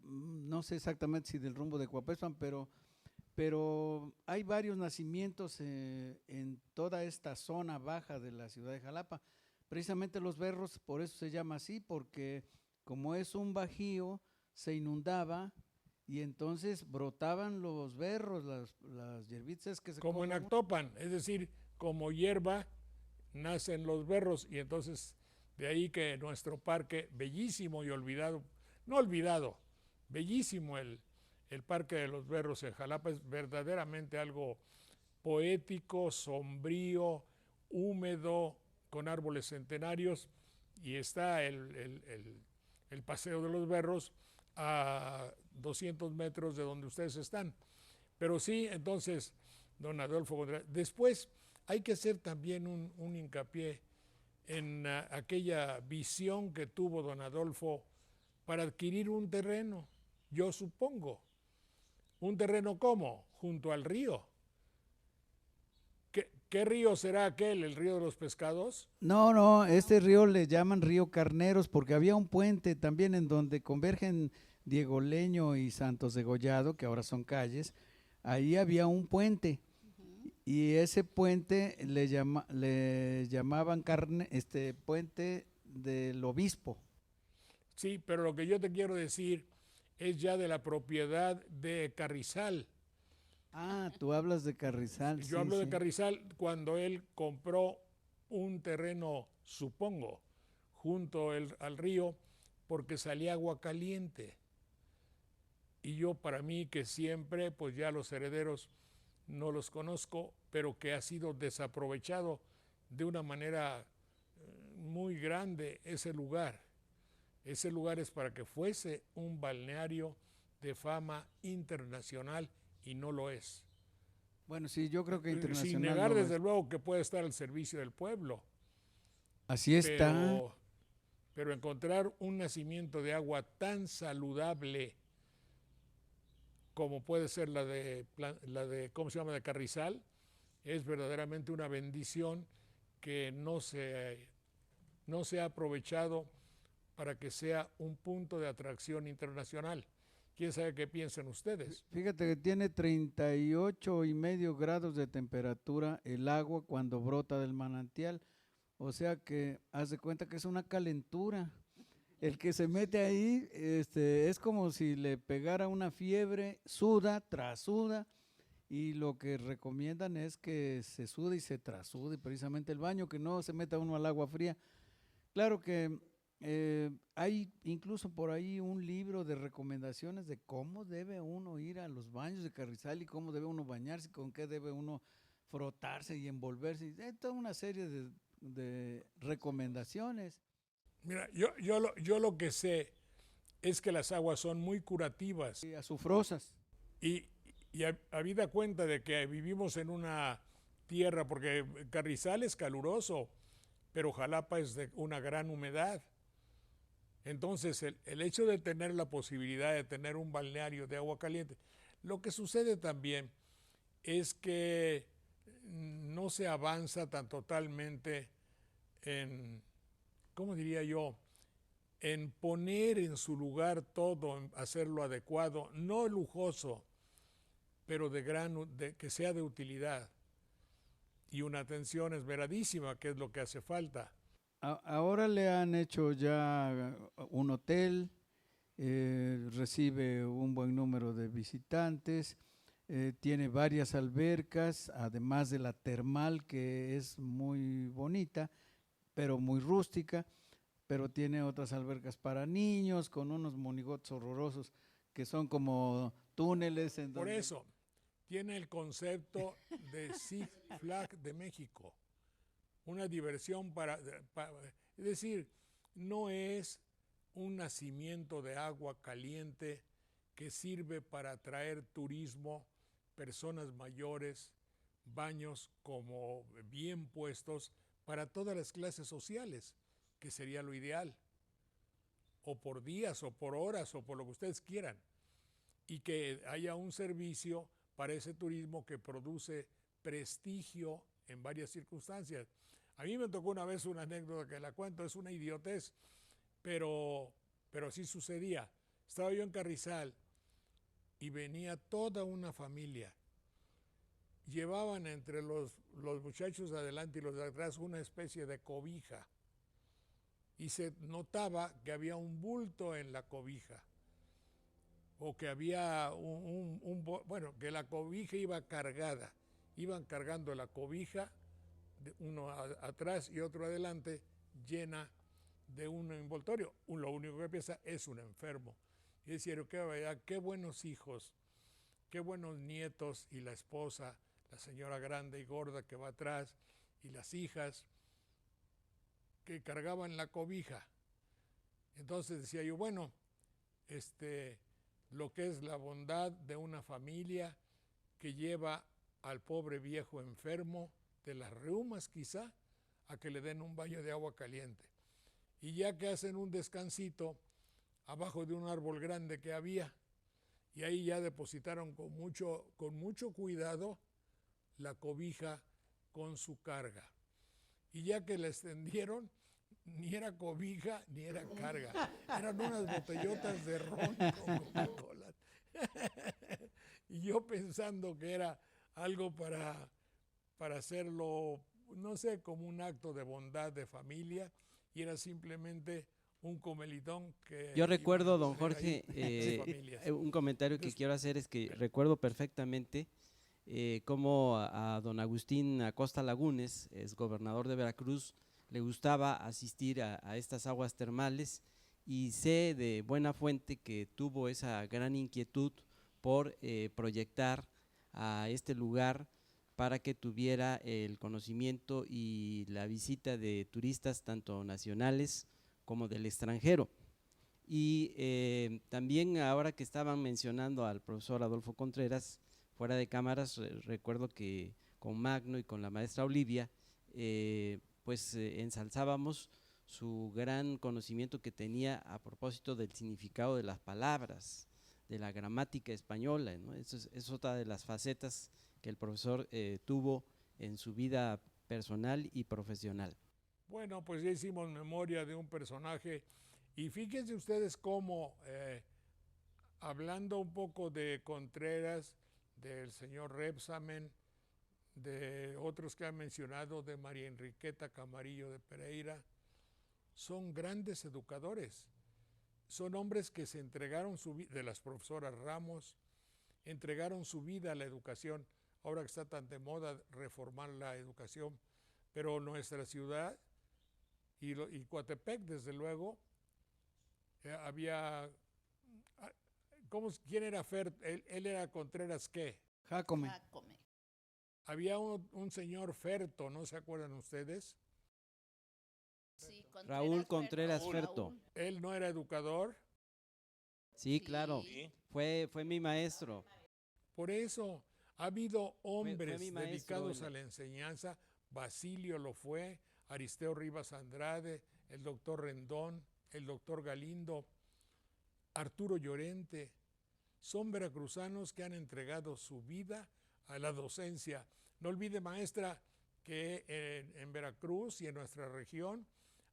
no sé exactamente si del rumbo de Coapespan, pero hay varios nacimientos en toda esta zona baja de la ciudad de Jalapa. Precisamente Los Berros, por eso se llama así, porque como es un bajío, se inundaba y entonces brotaban los berros, las hierbitas que se como en Actopan, es decir, como hierba nacen los berros, y entonces de ahí que nuestro parque, bellísimo y olvidado, no olvidado, bellísimo el Parque de los Berros en Jalapa, es verdaderamente algo poético, sombrío, húmedo, con árboles centenarios, y está el Paseo de los Berros a 200 metros de donde ustedes están. Pero sí, entonces, don Adolfo Contreras. Después hay que hacer también un hincapié en aquella visión que tuvo don Adolfo para adquirir un terreno, yo supongo. ¿Un terreno cómo? Junto al río. ¿Qué río será aquel? ¿El río de los pescados? No, este río le llaman río Carneros porque había un puente también en donde convergen Diego Leño y Santos de Gollado, que ahora son calles. Ahí había un puente y ese puente le llamaban puente del obispo. Sí, pero lo que yo te quiero decir es ya de la propiedad de Carrizal. Ah, tú hablas de Carrizal. Yo hablo de Carrizal cuando él compró un terreno, supongo, junto al río, porque salía agua caliente. Y yo, para mí, que siempre, pues ya los herederos no los conozco, pero que ha sido desaprovechado de una manera muy grande ese lugar. Ese lugar es para que fuese un balneario de fama internacional y no lo es. Bueno, sí, yo creo que internacional. Sin negar, desde luego, que puede estar al servicio del pueblo. Así está. Pero encontrar un nacimiento de agua tan saludable como puede ser la de ¿cómo se llama?, de Carrizal, es verdaderamente una bendición que no se ha aprovechado para que sea un punto de atracción internacional. ¿Quién sabe qué piensan ustedes? Fíjate que tiene 38,5 grados de temperatura el agua cuando brota del manantial. O sea que haz de cuenta que es una calentura. El que se mete ahí es como si le pegara una fiebre, suda, trasuda, y lo que recomiendan es que se sude y se trasude precisamente el baño, que no se meta uno al agua fría. Claro que hay incluso por ahí un libro de recomendaciones de cómo debe uno ir a los baños de Carrizal y cómo debe uno bañarse, con qué debe uno frotarse y envolverse. Hay toda una serie de recomendaciones. Mira, yo lo que sé es que las aguas son muy curativas. Y azufrosas. Y habida cuenta de que vivimos en una tierra, porque Carrizal es caluroso, pero Jalapa es de una gran humedad. Entonces, el hecho de tener la posibilidad de tener un balneario de agua caliente, lo que sucede también es que no se avanza tan totalmente en, ¿cómo diría yo?, en poner en su lugar todo, en hacerlo adecuado, no lujoso, pero que sea de utilidad y una atención esmeradísima, que es lo que hace falta. Ahora le han hecho ya un hotel, recibe un buen número de visitantes, tiene varias albercas, además de la termal que es muy bonita, pero muy rústica, pero tiene otras albercas para niños con unos monigotes horrorosos que son como túneles. Por eso, tiene el concepto de Six Flags de México, una diversión es decir, no es un nacimiento de agua caliente que sirve para atraer turismo, personas mayores, baños como bien puestos para todas las clases sociales, que sería lo ideal, o por días, o por horas, o por lo que ustedes quieran, y que haya un servicio para ese turismo que produce prestigio en varias circunstancias. A mí me tocó una vez una anécdota que la cuento, es una idiotez, pero sí sucedía. Estaba yo en Carrizal y venía toda una familia. Llevaban entre los muchachos de adelante y los de atrás una especie de cobija y se notaba que había un bulto en la cobija o que había que la cobija iba cargada, iban cargando la cobija, uno atrás y otro adelante, llena de un envoltorio. Lo único que piensa es un enfermo. Y decía, qué buenos hijos, qué buenos nietos, y la esposa, la señora grande y gorda que va atrás, y las hijas que cargaban la cobija. Entonces decía yo, bueno, lo que es la bondad de una familia que lleva al pobre viejo enfermo de las reumas quizá a que le den un baño de agua caliente. Y ya que hacen un descansito abajo de un árbol grande que había, y ahí ya depositaron con mucho cuidado la cobija con su carga. Y ya que la extendieron, ni era cobija ni era carga, eran unas botellotas de ron con Coca-Cola. Y yo pensando que era algo para hacerlo, no sé, como un acto de bondad de familia, y era simplemente un comelitón que... Yo recuerdo, don Jorge, un comentario que quiero hacer es que recuerdo perfectamente cómo a don Agustín Acosta Lagunes, es gobernador de Veracruz, le gustaba asistir a estas aguas termales, y sé de buena fuente que tuvo esa gran inquietud por proyectar a este lugar para que tuviera el conocimiento y la visita de turistas tanto nacionales como del extranjero. Y también ahora que estaban mencionando al profesor Adolfo Contreras, fuera de cámaras, recuerdo que con Magno y con la maestra Olivia, ensalzábamos su gran conocimiento que tenía a propósito del significado de las palabras, de la gramática española, ¿no? Eso es otra de las facetas que el profesor tuvo en su vida personal y profesional. Bueno, pues ya hicimos memoria de un personaje, y fíjense ustedes cómo, hablando un poco de Contreras, del señor Rebsamen, de otros que han mencionado, de María Enriqueta Camarillo de Pereira, son grandes educadores, son hombres que se entregaron su vida, de las profesoras Ramos, entregaron su vida a la educación. Ahora que está tan de moda reformar la educación, pero nuestra ciudad y Coatepec, desde luego, había, ¿quién era Fer? Él era Contreras, ¿qué? Jácome. Había un señor Ferto, ¿no se acuerdan ustedes? Sí, Raúl Contreras Ferto. ¿Él no era educador? Sí, claro, fue mi maestro. Por eso ha habido hombres fue mi dedicados maestro, a la enseñanza. Basilio lo fue, Aristeo Rivas Andrade, el doctor Rendón, el doctor Galindo, Arturo Llorente. Son veracruzanos que han entregado su vida a la docencia. No olvide, maestra, que en Veracruz y en nuestra región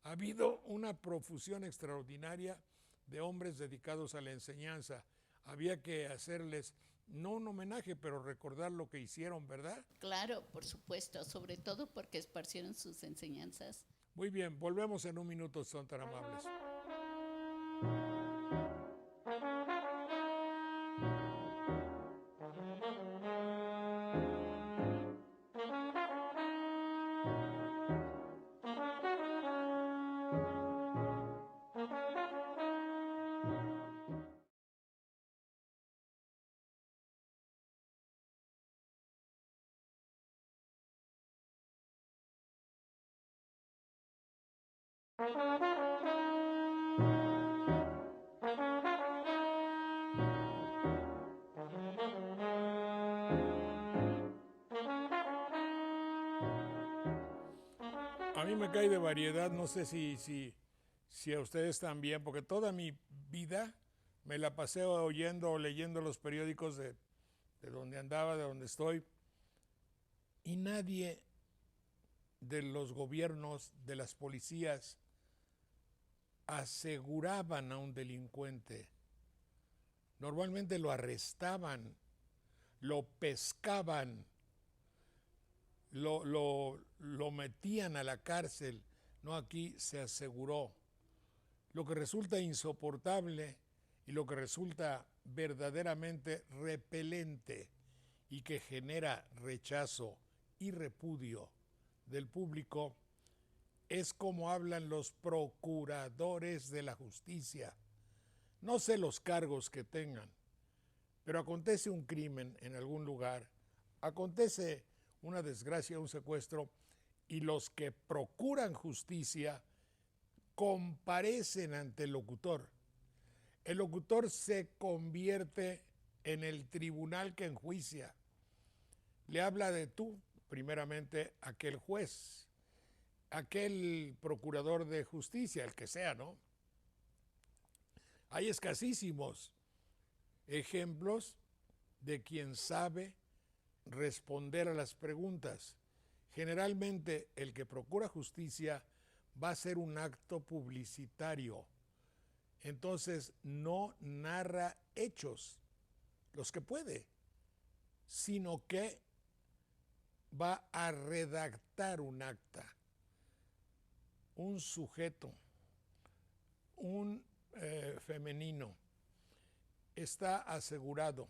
ha habido una profusión extraordinaria de hombres dedicados a la enseñanza. Había que hacerles, no un homenaje, pero recordar lo que hicieron, ¿verdad? Claro, por supuesto, sobre todo porque esparcieron sus enseñanzas Muy bien, volvemos en un minuto, son tan amables. A mí me cae de variedad, no sé si a ustedes también, porque toda mi vida me la pasé oyendo o leyendo los periódicos de donde andaba, de donde estoy, y nadie de los gobiernos, de las policías, aseguraban a un delincuente. Normalmente lo arrestaban, lo pescaban, lo metían a la cárcel. No, aquí se aseguró. Lo que resulta insoportable y lo que resulta verdaderamente repelente y que genera rechazo y repudio del público es como hablan los procuradores de la justicia. No sé los cargos que tengan, pero acontece un crimen en algún lugar, acontece una desgracia, un secuestro, y los que procuran justicia comparecen ante el locutor. El locutor se convierte en el tribunal que enjuicia. Le habla de tú, primeramente, aquel juez, aquel procurador de justicia, el que sea, ¿no? Hay escasísimos ejemplos de quien sabe responder a las preguntas. Generalmente el que procura justicia va a ser un acto publicitario. Entonces no narra hechos, los que puede, sino que va a redactar un acta, un sujeto, un femenino, está asegurado.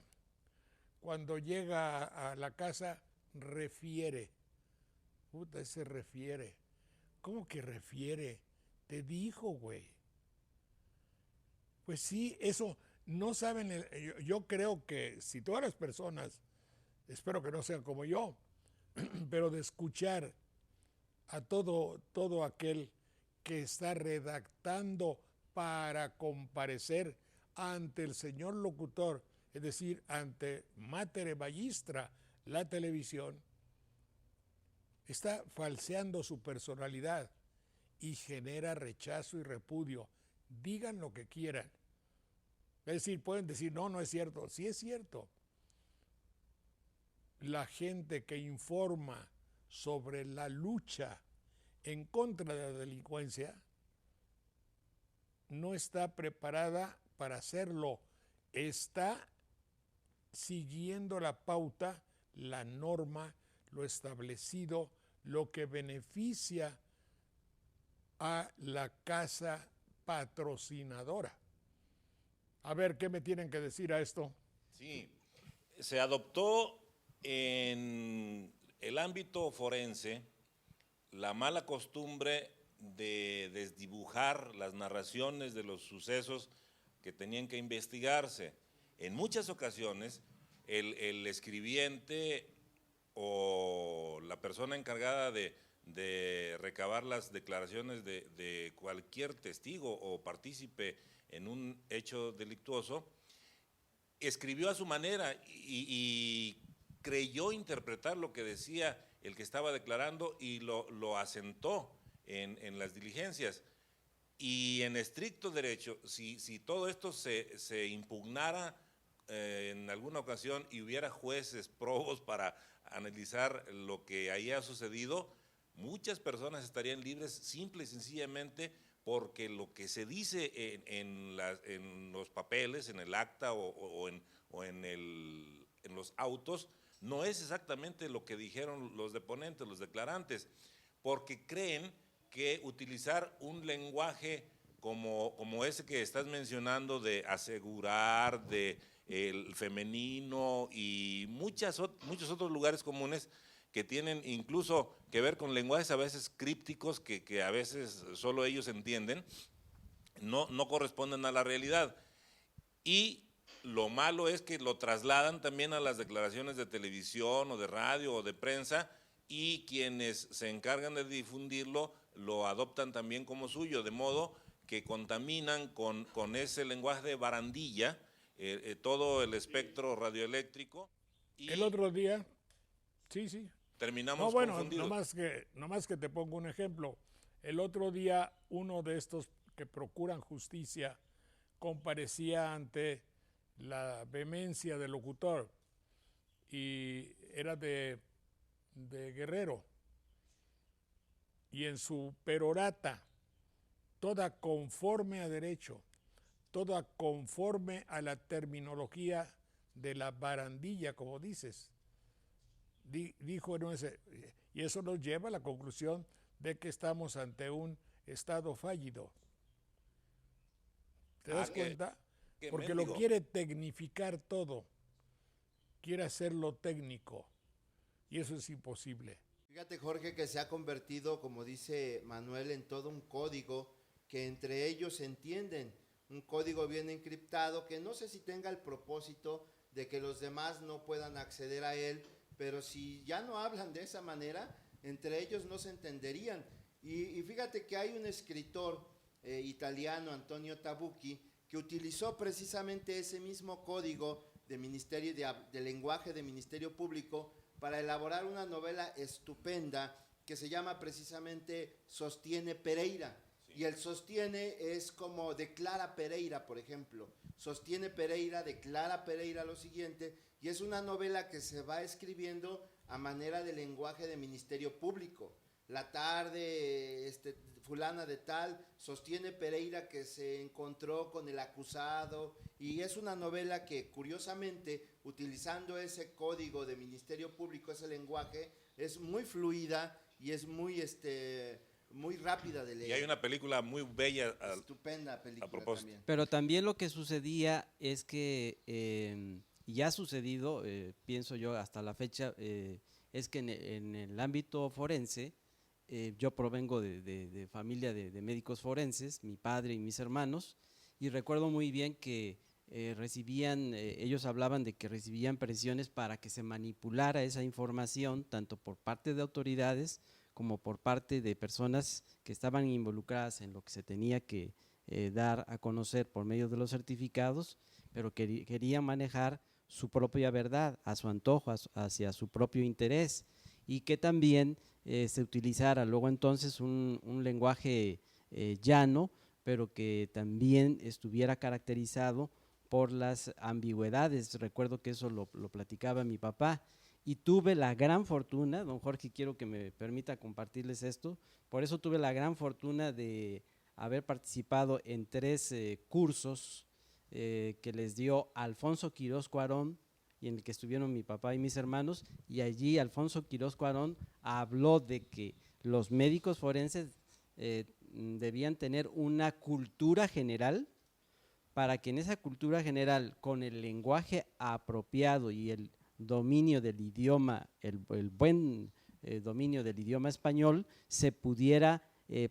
Cuando llega a la casa, refiere. Puta, ese refiere. ¿Cómo que refiere? Te dijo, güey. Pues sí, eso no saben. Yo creo que si todas las personas, espero que no sean como yo, pero de escuchar a todo aquel que está redactando para comparecer ante el señor locutor, es decir, ante Mater Magistra, la televisión, está falseando su personalidad y genera rechazo y repudio. Digan lo que quieran. Es decir, pueden decir, no, no es cierto. Sí es cierto. La gente que informa sobre la lucha en contra de la delincuencia no está preparada para hacerlo. Está siguiendo la pauta, la norma, lo establecido, lo que beneficia a la casa patrocinadora. A ver, ¿qué me tienen que decir a esto? Sí, se adoptó en el ámbito forense la mala costumbre de desdibujar las narraciones de los sucesos que tenían que investigarse. En muchas ocasiones, el escribiente o la persona encargada de recabar las declaraciones de cualquier testigo o partícipe en un hecho delictuoso, escribió a su manera y creyó interpretar lo que decía el que estaba declarando y lo asentó en las diligencias. Y en estricto derecho, si todo esto se impugnara en alguna ocasión y hubiera jueces probos para analizar lo que ahí ha sucedido, muchas personas estarían libres simple y sencillamente porque lo que se dice en los papeles, en el acta o en los autos, no es exactamente lo que dijeron los deponentes, los declarantes, porque creen que utilizar un lenguaje como ese que estás mencionando, de asegurar, de el femenino y muchos otros lugares comunes que tienen incluso que ver con lenguajes a veces crípticos que a veces solo ellos entienden, no corresponden a la realidad. Y lo malo es que lo trasladan también a las declaraciones de televisión o de radio o de prensa, y quienes se encargan de difundirlo lo adoptan también como suyo, de modo que contaminan con ese lenguaje de barandilla todo el espectro radioeléctrico. Y el otro día, sí. terminamos No, bueno, confundidos. no más que te pongo un ejemplo. El otro día uno de estos que procuran justicia comparecía ante la vehemencia del locutor y era de Guerrero, y en su perorata, toda conforme a derecho, toda conforme a la terminología de la barandilla, como dices, dijo en ese, y eso nos lleva a la conclusión de que estamos ante un Estado fallido. ¿Te das cuenta? Porque lo quiere tecnificar todo, quiere hacerlo técnico, y eso es imposible. Fíjate, Jorge, que se ha convertido, como dice Manuel, en todo un código que entre ellos se entienden, un código bien encriptado que no sé si tenga el propósito de que los demás no puedan acceder a él, pero si ya no hablan de esa manera, entre ellos no se entenderían. Y fíjate que hay un escritor italiano, Antonio Tabucchi, que utilizó precisamente ese mismo código de lenguaje de Ministerio Público para elaborar una novela estupenda que se llama precisamente Sostiene Pereira. Sí. Y el sostiene es como declara Pereira, por ejemplo. Sostiene Pereira, declara Pereira lo siguiente, y es una novela que se va escribiendo a manera de lenguaje de Ministerio Público. La tarde, fulana de tal, sostiene Pereira que se encontró con el acusado, y es una novela que, curiosamente, utilizando ese código de Ministerio Público, ese lenguaje, es muy fluida y es muy rápida de leer. Y hay una película muy bella, estupenda película a propósito. también. Pero también lo que sucedía es que, y ha sucedido, pienso yo hasta la fecha, es que en el ámbito forense, yo provengo de familia de médicos forenses, mi padre y mis hermanos, y recuerdo muy bien que recibían, ellos hablaban de que recibían presiones para que se manipulara esa información, tanto por parte de autoridades como por parte de personas que estaban involucradas en lo que se tenía que dar a conocer por medio de los certificados, pero que querían manejar su propia verdad, a su antojo, hacia su propio interés, y que también se utilizara luego entonces un lenguaje llano, pero que también estuviera caracterizado por las ambigüedades. Recuerdo que eso lo platicaba mi papá, y tuve la gran fortuna, don Jorge, quiero que me permita compartirles esto, por eso tuve la gran fortuna de haber participado en 3 cursos que les dio Alfonso Quirós Cuarón, y en el que estuvieron mi papá y mis hermanos, y allí Alfonso Quirós Cuarón habló de que los médicos forenses debían tener una cultura general, para que en esa cultura general, con el lenguaje apropiado y el dominio del idioma, el buen dominio del idioma español, se pudiera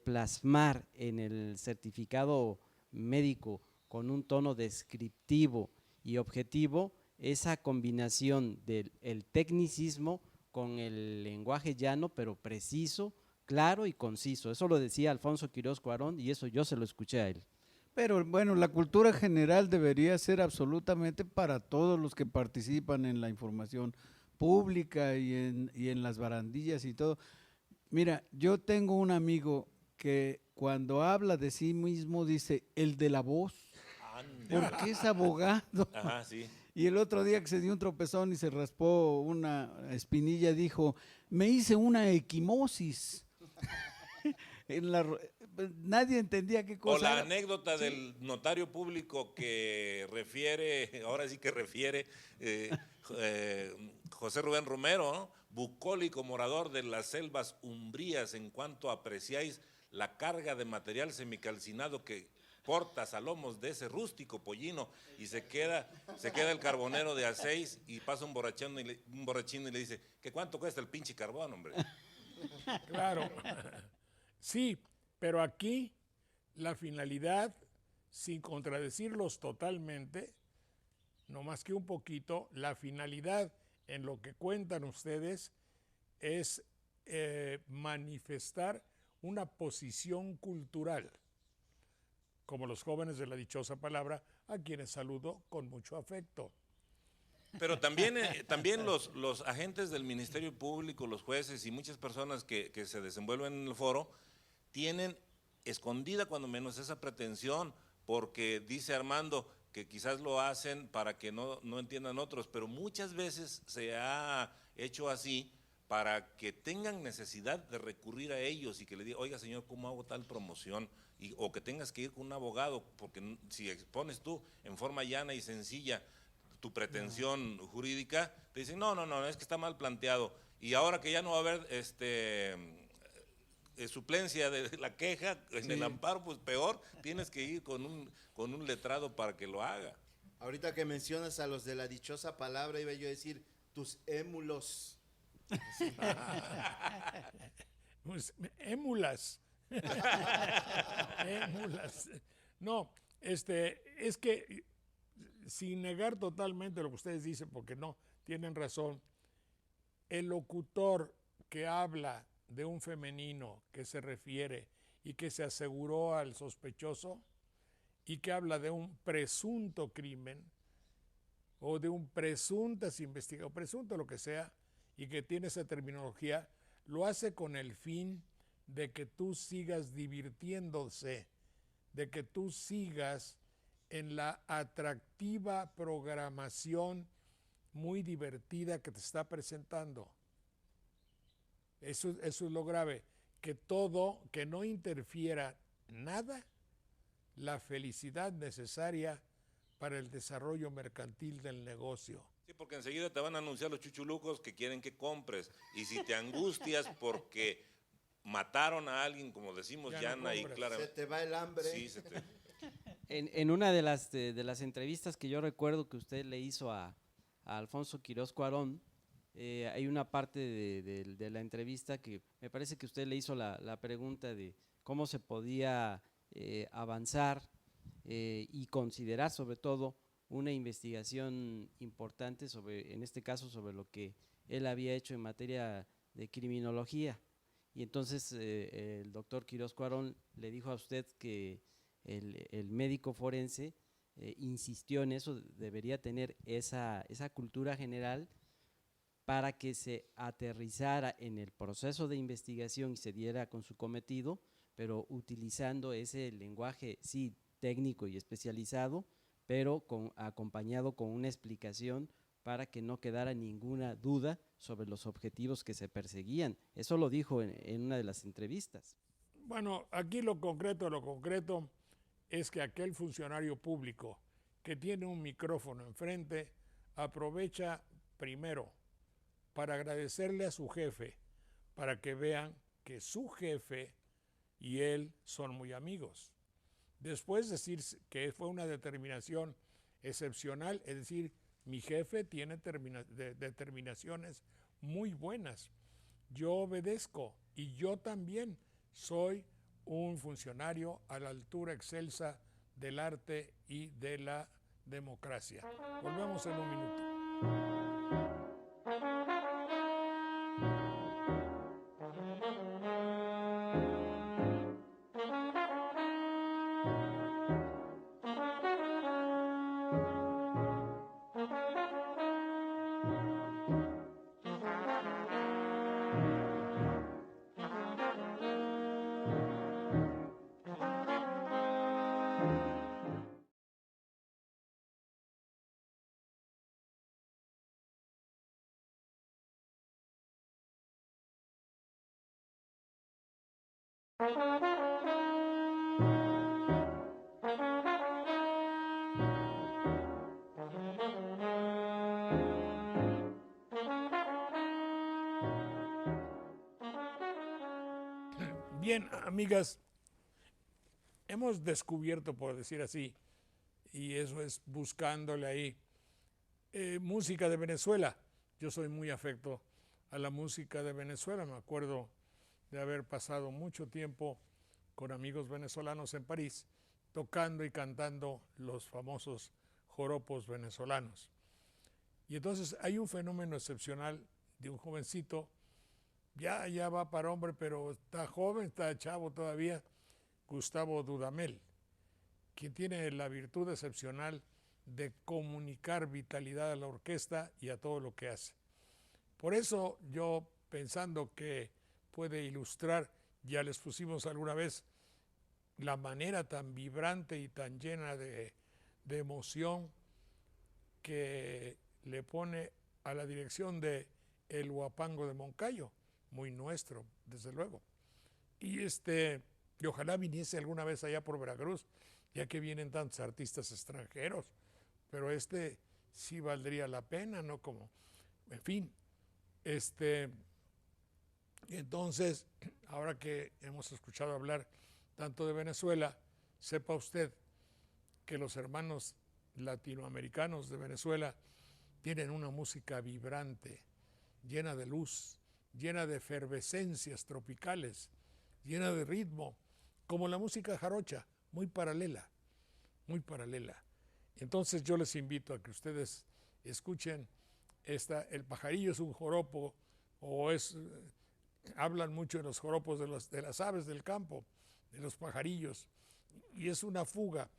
plasmar en el certificado médico con un tono descriptivo y objetivo esa combinación del tecnicismo con el lenguaje llano, pero preciso, claro y conciso. Eso lo decía Alfonso Quirós Cuarón, y eso yo se lo escuché a él. Pero bueno, la cultura general debería ser absolutamente para todos los que participan en la información pública y en las barandillas y todo. Mira, yo tengo un amigo que cuando habla de sí mismo dice el de la voz, porque es abogado. Ajá, sí. Y el otro día que se dio un tropezón y se raspó una espinilla, dijo, me hice una equimosis. Nadie entendía qué cosa O la era. anécdota del notario público que refiere, ahora sí que refiere, José Rubén Romero, ¿no? Bucólico morador de las selvas umbrías, en cuanto apreciáis la carga de material semicalcinado que portas a lomos de ese rústico pollino y se queda el carbonero de A6 y pasa un borrachín y le dice, ¿qué cuánto cuesta el pinche carbón, hombre? Claro, sí, pero aquí la finalidad, sin contradecirlos totalmente, no más que un poquito, la finalidad en lo que cuentan ustedes es manifestar una posición cultural, como los jóvenes de la dichosa palabra, a quienes saludo con mucho afecto. Pero también los agentes del Ministerio Público, los jueces y muchas personas que se desenvuelven en el foro, tienen escondida cuando menos esa pretensión, porque dice Armando que quizás lo hacen para que no entiendan otros, pero muchas veces se ha hecho así para que tengan necesidad de recurrir a ellos y que le digan, oiga señor, ¿cómo hago tal promoción? O que tengas que ir con un abogado, porque si expones tú en forma llana y sencilla tu pretensión jurídica, te dicen, no, es que está mal planteado. Y ahora que ya no va a haber suplencia de la queja en el amparo, pues peor, tienes que ir con un letrado para que lo haga. Ahorita que mencionas a los de la dichosa palabra, iba yo a decir, tus émulos. Pues, émulas. Émulas. No, es que sin negar totalmente lo que ustedes dicen, porque no, tienen razón, el locutor que habla de un femenino que se refiere y que se aseguró al sospechoso y que habla de un presunto crimen o de un presuntas investigación, presunto lo que sea, y que tiene esa terminología, lo hace con el fin de que tú sigas divirtiéndose, de que tú sigas en la atractiva programación muy divertida que te está presentando. Eso es lo grave, que no interfiera nada la felicidad necesaria para el desarrollo mercantil del negocio. Sí, porque enseguida te van a anunciar los chuchulucos que quieren que compres, y si te angustias porque mataron a alguien, como decimos llana y claramente, se te va el hambre. Sí, En una de las entrevistas que yo recuerdo que usted le hizo a Alfonso Quirós Cuarón, hay una parte de la entrevista que me parece que usted le hizo la pregunta de cómo se podía avanzar y considerar sobre todo una investigación importante en este caso sobre lo que él había hecho en materia de criminología. Y entonces el doctor Quirós Cuarón le dijo a usted que el médico forense insistió en eso, debería tener esa cultura general para que se aterrizara en el proceso de investigación y se diera con su cometido, pero utilizando ese lenguaje, sí, técnico y especializado, pero acompañado con una explicación para que no quedara ninguna duda sobre los objetivos que se perseguían. Eso lo dijo en una de las entrevistas. Bueno, aquí lo concreto es que aquel funcionario público que tiene un micrófono enfrente aprovecha primero para agradecerle a su jefe, para que vean que su jefe y él son muy amigos. Después decir que fue una determinación excepcional, es decir, mi jefe tiene determinaciones muy buenas. Yo obedezco y yo también soy un funcionario a la altura excelsa del arte y de la democracia. Volvemos en un minuto. Bien, amigas, hemos descubierto, por decir así, y eso es buscándole ahí, música de Venezuela. Yo soy muy afecto a la música de Venezuela. Me acuerdo de haber pasado mucho tiempo con amigos venezolanos en París, tocando y cantando los famosos joropos venezolanos. Y entonces hay un fenómeno excepcional de un jovencito, ya va para hombre, pero está joven, está chavo todavía, Gustavo Dudamel, quien tiene la virtud excepcional de comunicar vitalidad a la orquesta y a todo lo que hace. Por eso yo, pensando que puede ilustrar, ya les pusimos alguna vez la manera tan vibrante y tan llena de emoción que le pone a la dirección de El Huapango de Moncayo, muy nuestro, desde luego. Y ojalá viniese alguna vez allá por Veracruz, ya que vienen tantos artistas extranjeros, pero sí valdría la pena, ¿no? Como, en fin, entonces, ahora que hemos escuchado hablar tanto de Venezuela, sepa usted que los hermanos latinoamericanos de Venezuela tienen una música vibrante, llena de luz, llena de efervescencias tropicales, llena de ritmo, como la música jarocha, muy paralela, muy paralela. Entonces yo les invito a que ustedes escuchen El Pajarillo es un joropo, hablan mucho de los joropos de las aves del campo, de los pajarillos, y es una fuga.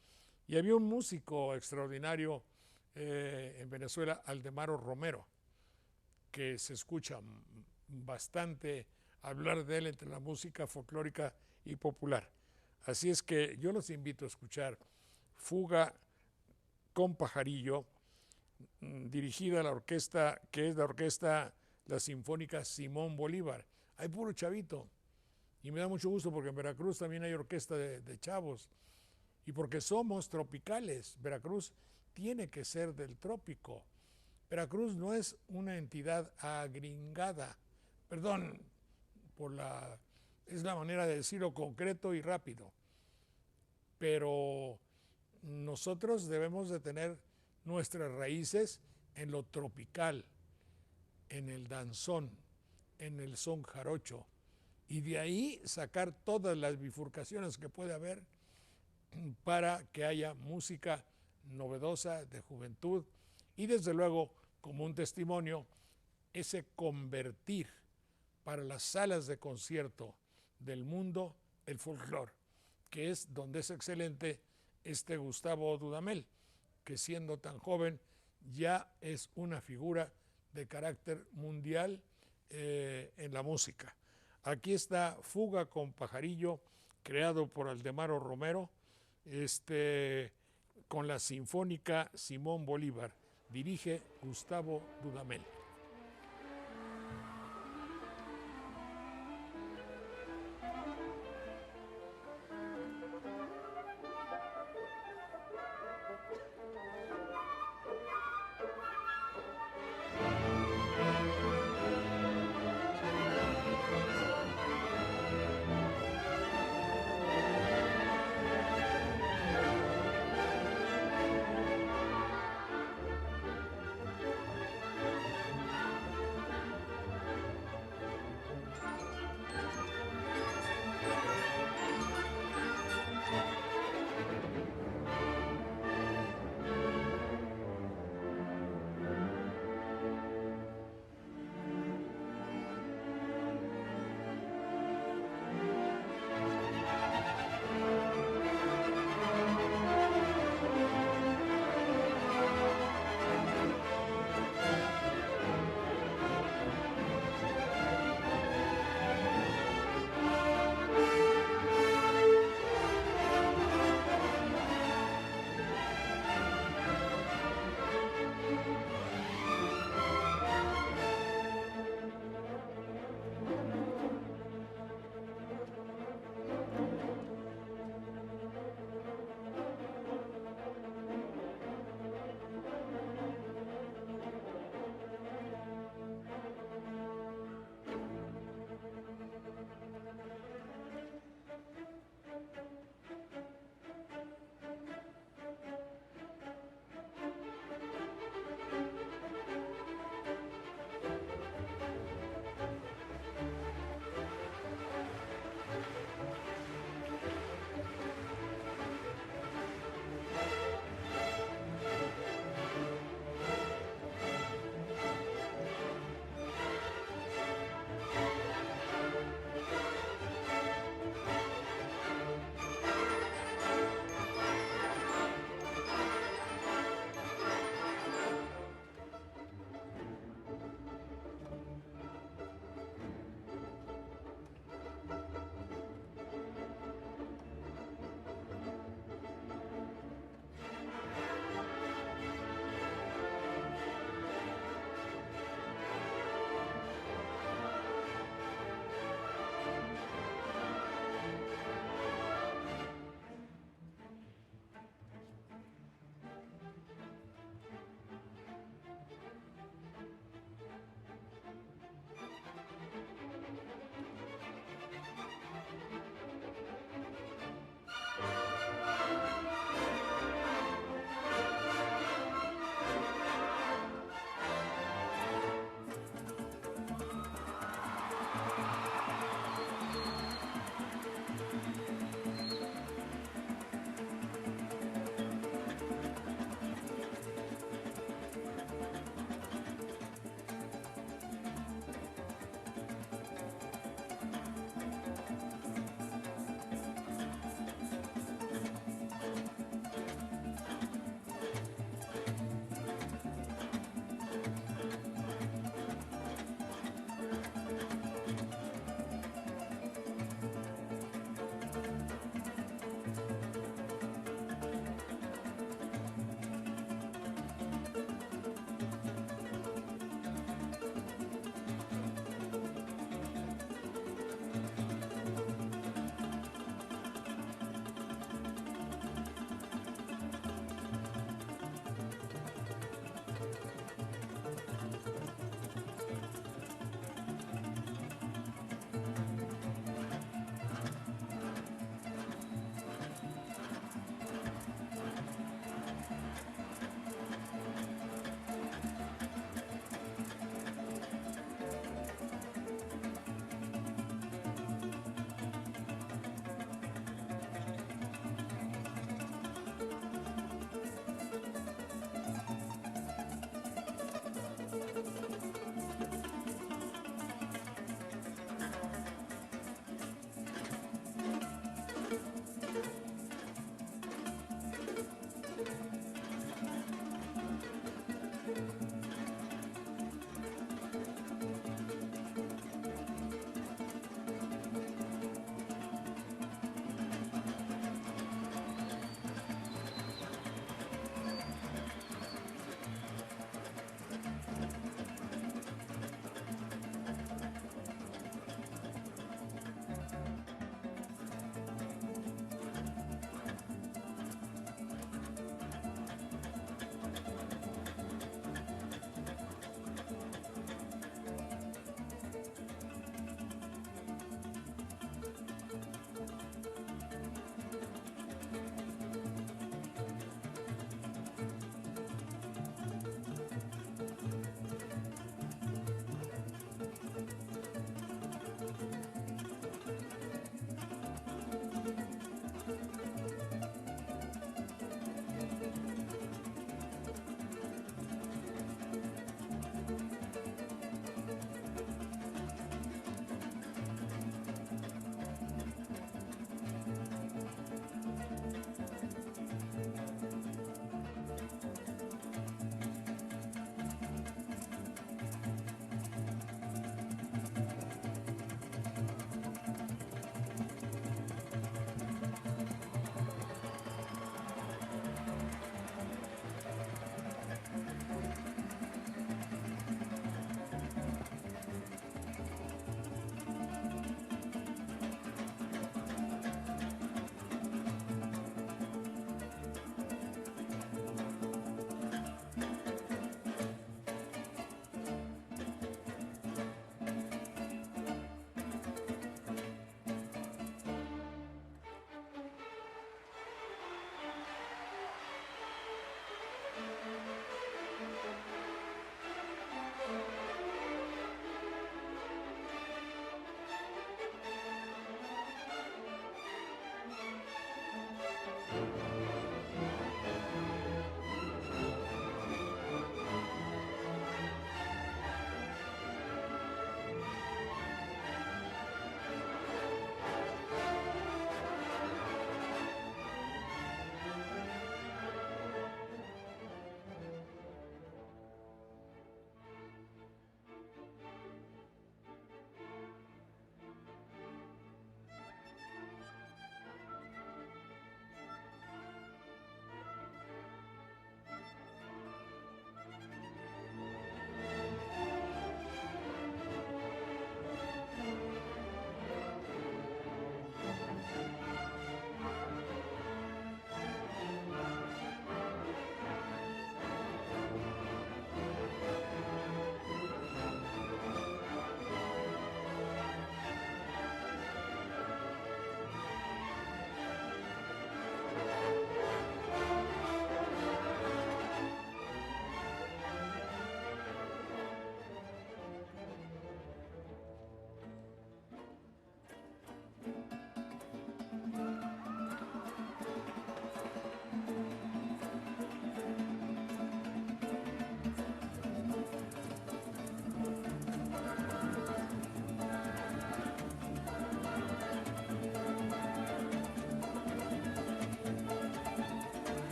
Y había un músico extraordinario en Venezuela, Aldemaro Romero, que se escucha bastante hablar de él entre la música folclórica y popular. Así es que yo los invito a escuchar Fuga con Pajarillo, dirigida a la orquesta, que es la Sinfónica Simón Bolívar. Hay puro chavito, y me da mucho gusto porque en Veracruz también hay orquesta de chavos, y porque somos tropicales. Veracruz tiene que ser del trópico. Veracruz no es una entidad agringada, perdón, es la manera de decirlo concreto y rápido, pero nosotros debemos de tener nuestras raíces en lo tropical, en el danzón, en el son jarocho, y de ahí sacar todas las bifurcaciones que puede haber para que haya música novedosa de juventud y desde luego como un testimonio ese convertir para las salas de concierto del mundo el folclore, que es donde es excelente Gustavo Dudamel, que siendo tan joven ya es una figura de carácter mundial en la música. Aquí está Fuga con Pajarillo, creado por Aldemaro Romero, con la Sinfónica Simón Bolívar. Dirige Gustavo Dudamel.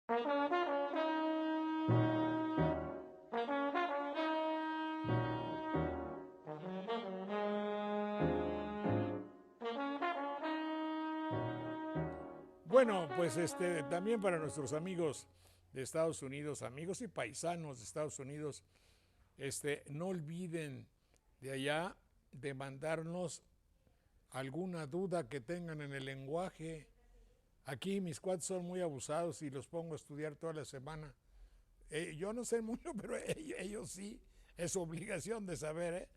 Bueno, pues también para nuestros amigos de Estados Unidos, amigos y paisanos de Estados Unidos, no olviden de allá de mandarnos alguna duda que tengan en el lenguaje. Aquí mis cuates son muy abusados y los pongo a estudiar toda la semana. Yo no sé mucho, pero ellos sí, es su obligación de saber, ¿eh?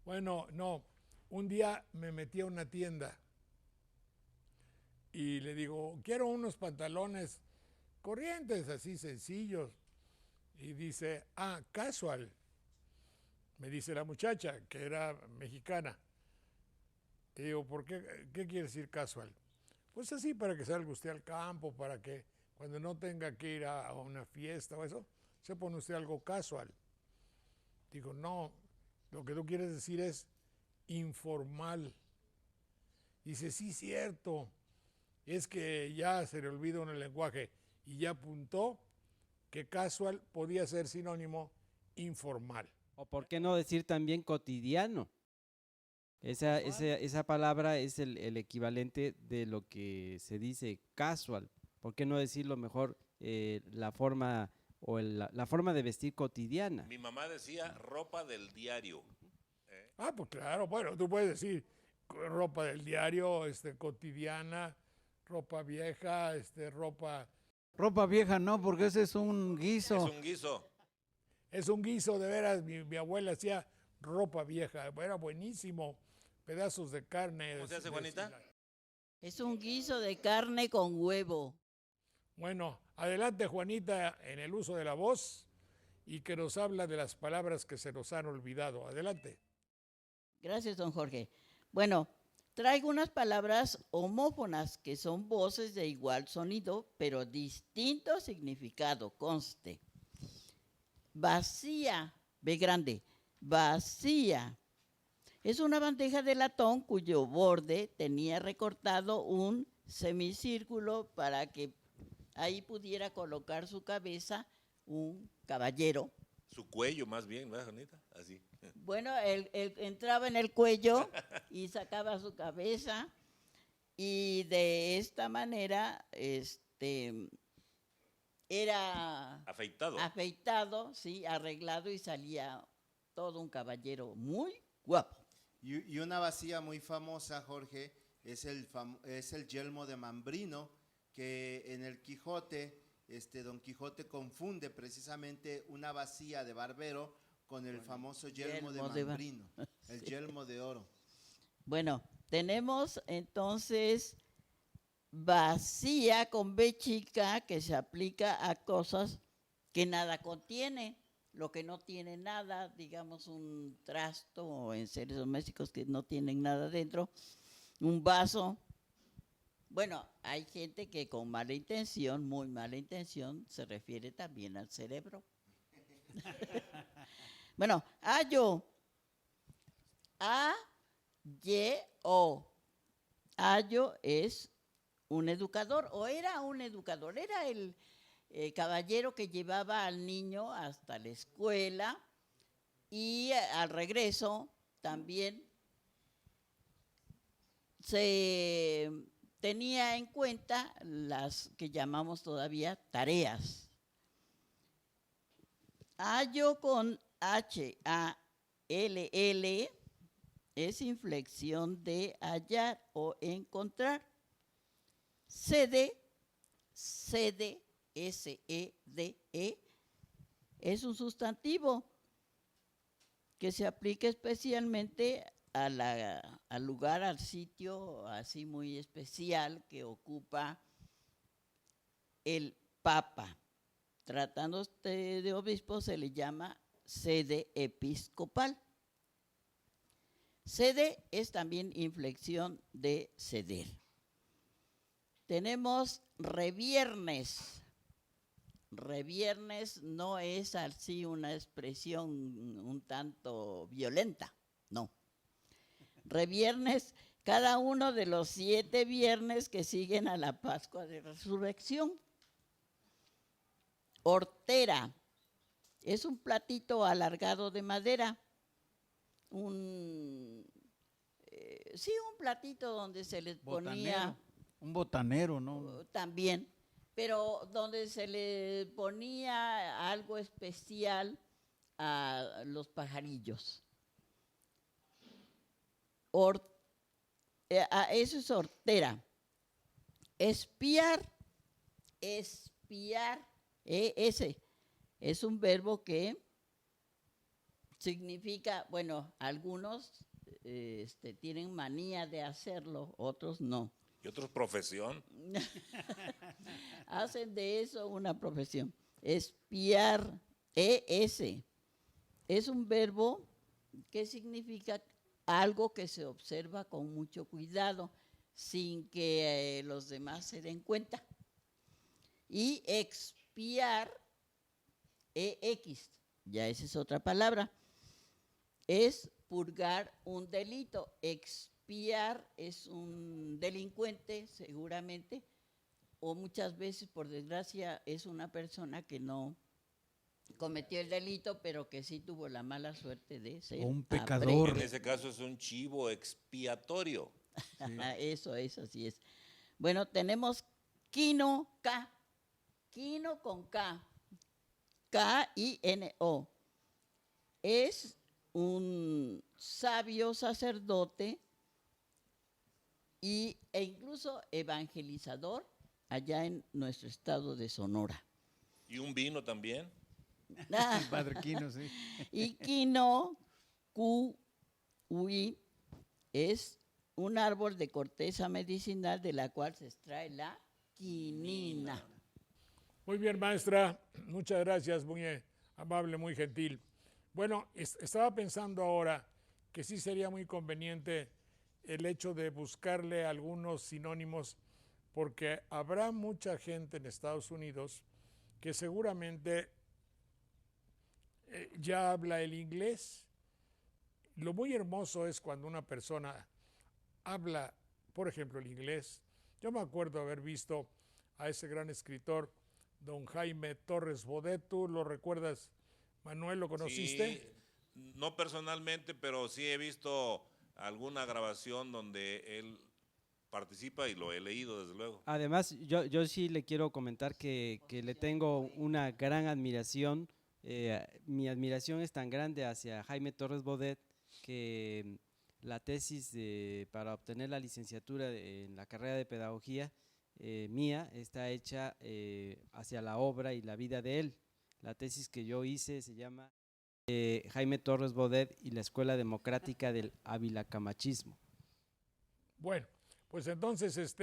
Bueno, no, un día me metí a una tienda y le digo, quiero unos pantalones corrientes, así sencillos. Y dice, casual. Me dice la muchacha, que era mexicana. Y digo, ¿por qué? ¿Qué quiere decir casual? Pues así, para que salga usted al campo, para que cuando no tenga que ir a una fiesta o eso, se pone usted algo casual. Digo, no, lo que tú quieres decir es informal. Dice, sí, cierto. Es que ya se le olvida en el lenguaje y ya apuntó que casual podía ser sinónimo informal. O por qué no decir también cotidiano. Esa palabra es el equivalente de lo que se dice casual. ¿Por qué no decirlo mejor la forma o la forma de vestir cotidiana? Mi mamá decía ropa del diario. Pues claro, bueno, tú puedes decir ropa del diario, cotidiana, ropa vieja, ropa... Ropa vieja no, porque ese es un guiso. Es un guiso. Es un guiso, de veras, mi abuela hacía ropa vieja, era buenísimo, pedazos de carne. ¿Cómo se hace, Juanita? Es un guiso de carne con huevo. Bueno, adelante, Juanita, en el uso de la voz y que nos habla de las palabras que se nos han olvidado. Adelante. Gracias, don Jorge. Bueno, traigo unas palabras homófonas que son voces de igual sonido, pero distinto significado, conste. Vacía, B grande, vacía. Es una bandeja de latón cuyo borde tenía recortado un semicírculo para que ahí pudiera colocar su cabeza un caballero. Su cuello más bien, ¿verdad, Juanita? Así. Bueno, él entraba en el cuello y sacaba su cabeza y de esta manera era afeitado, sí, arreglado y salía todo un caballero muy guapo. Y una vacía muy famosa, Jorge, es el yelmo de Mambrino, que en el Quijote, Don Quijote confunde precisamente una vacía de barbero con el famoso yelmo de Mambrino, el yelmo de oro. Bueno, tenemos entonces vacía con B chica que se aplica a cosas que nada contiene, lo que no tiene nada, digamos un trasto o en seres domésticos que no tienen nada dentro, un vaso. Bueno, hay gente que con mala intención, muy mala intención, se refiere también al cerebro. Bueno, ayo, A-Y-O. Ayo es un educador, o era un educador, era el caballero que llevaba al niño hasta la escuela y al regreso también se tenía en cuenta las que llamamos todavía tareas. Hallo con H-A-L-L es inflexión de hallar o encontrar. Sede, S-E-D-E, es un sustantivo que se aplica especialmente al lugar, al sitio así muy especial que ocupa el Papa. Tratándose de obispo se le llama sede episcopal. Sede es también inflexión de ceder. Tenemos reviernes. Reviernes no es así una expresión un tanto violenta, no. Reviernes, cada uno de los 7 viernes que siguen a la Pascua de Resurrección. Hortera. Es un platito alargado de madera. Un platito donde se les ponía un botanero, ¿no? también, pero donde se le ponía algo especial a los pajarillos. Eso es hortera. Espiar, ese es un verbo que significa, bueno, algunos tienen manía de hacerlo, otros no. ¿Y otros profesión? Hacen de eso una profesión. Espiar, es un verbo que significa algo que se observa con mucho cuidado, sin que los demás se den cuenta. Y expiar, ya esa es otra palabra, es purgar un delito. Expiar es un delincuente, seguramente, o muchas veces, por desgracia, es una persona que no cometió el delito, pero que sí tuvo la mala suerte de ser un pecador. En ese caso es un chivo expiatorio. Sí. Eso así es. Bueno, tenemos Quino, Quino con K, K-I-N-O. Es un sabio sacerdote e incluso evangelizador allá en nuestro estado de Sonora. ¿Y un vino también? El padre Quino, sí. Y quino, Q-U-I, es un árbol de corteza medicinal de la cual se extrae la quinina. Muy bien, maestra. Muchas gracias, muy amable, muy gentil. Bueno, estaba pensando ahora que sí sería muy conveniente el hecho de buscarle algunos sinónimos, porque habrá mucha gente en Estados Unidos que seguramente ya habla el inglés. Lo muy hermoso es cuando una persona habla, por ejemplo, el inglés. Yo me acuerdo haber visto a ese gran escritor, don Jaime Torres Bodet. ¿Tú lo recuerdas, Manuel? ¿Lo conociste? Sí, no personalmente, pero sí he visto alguna grabación donde él participa y lo he leído, desde luego. Además, yo sí le quiero comentar que le tengo una gran admiración. Mi admiración es tan grande hacia Jaime Torres Bodet que la tesis para obtener la licenciatura en la carrera de pedagogía mía está hecha hacia la obra y la vida de él. La tesis que yo hice se llama Jaime Torres Bodet y la Escuela Democrática del Avilacamachismo. Bueno, pues entonces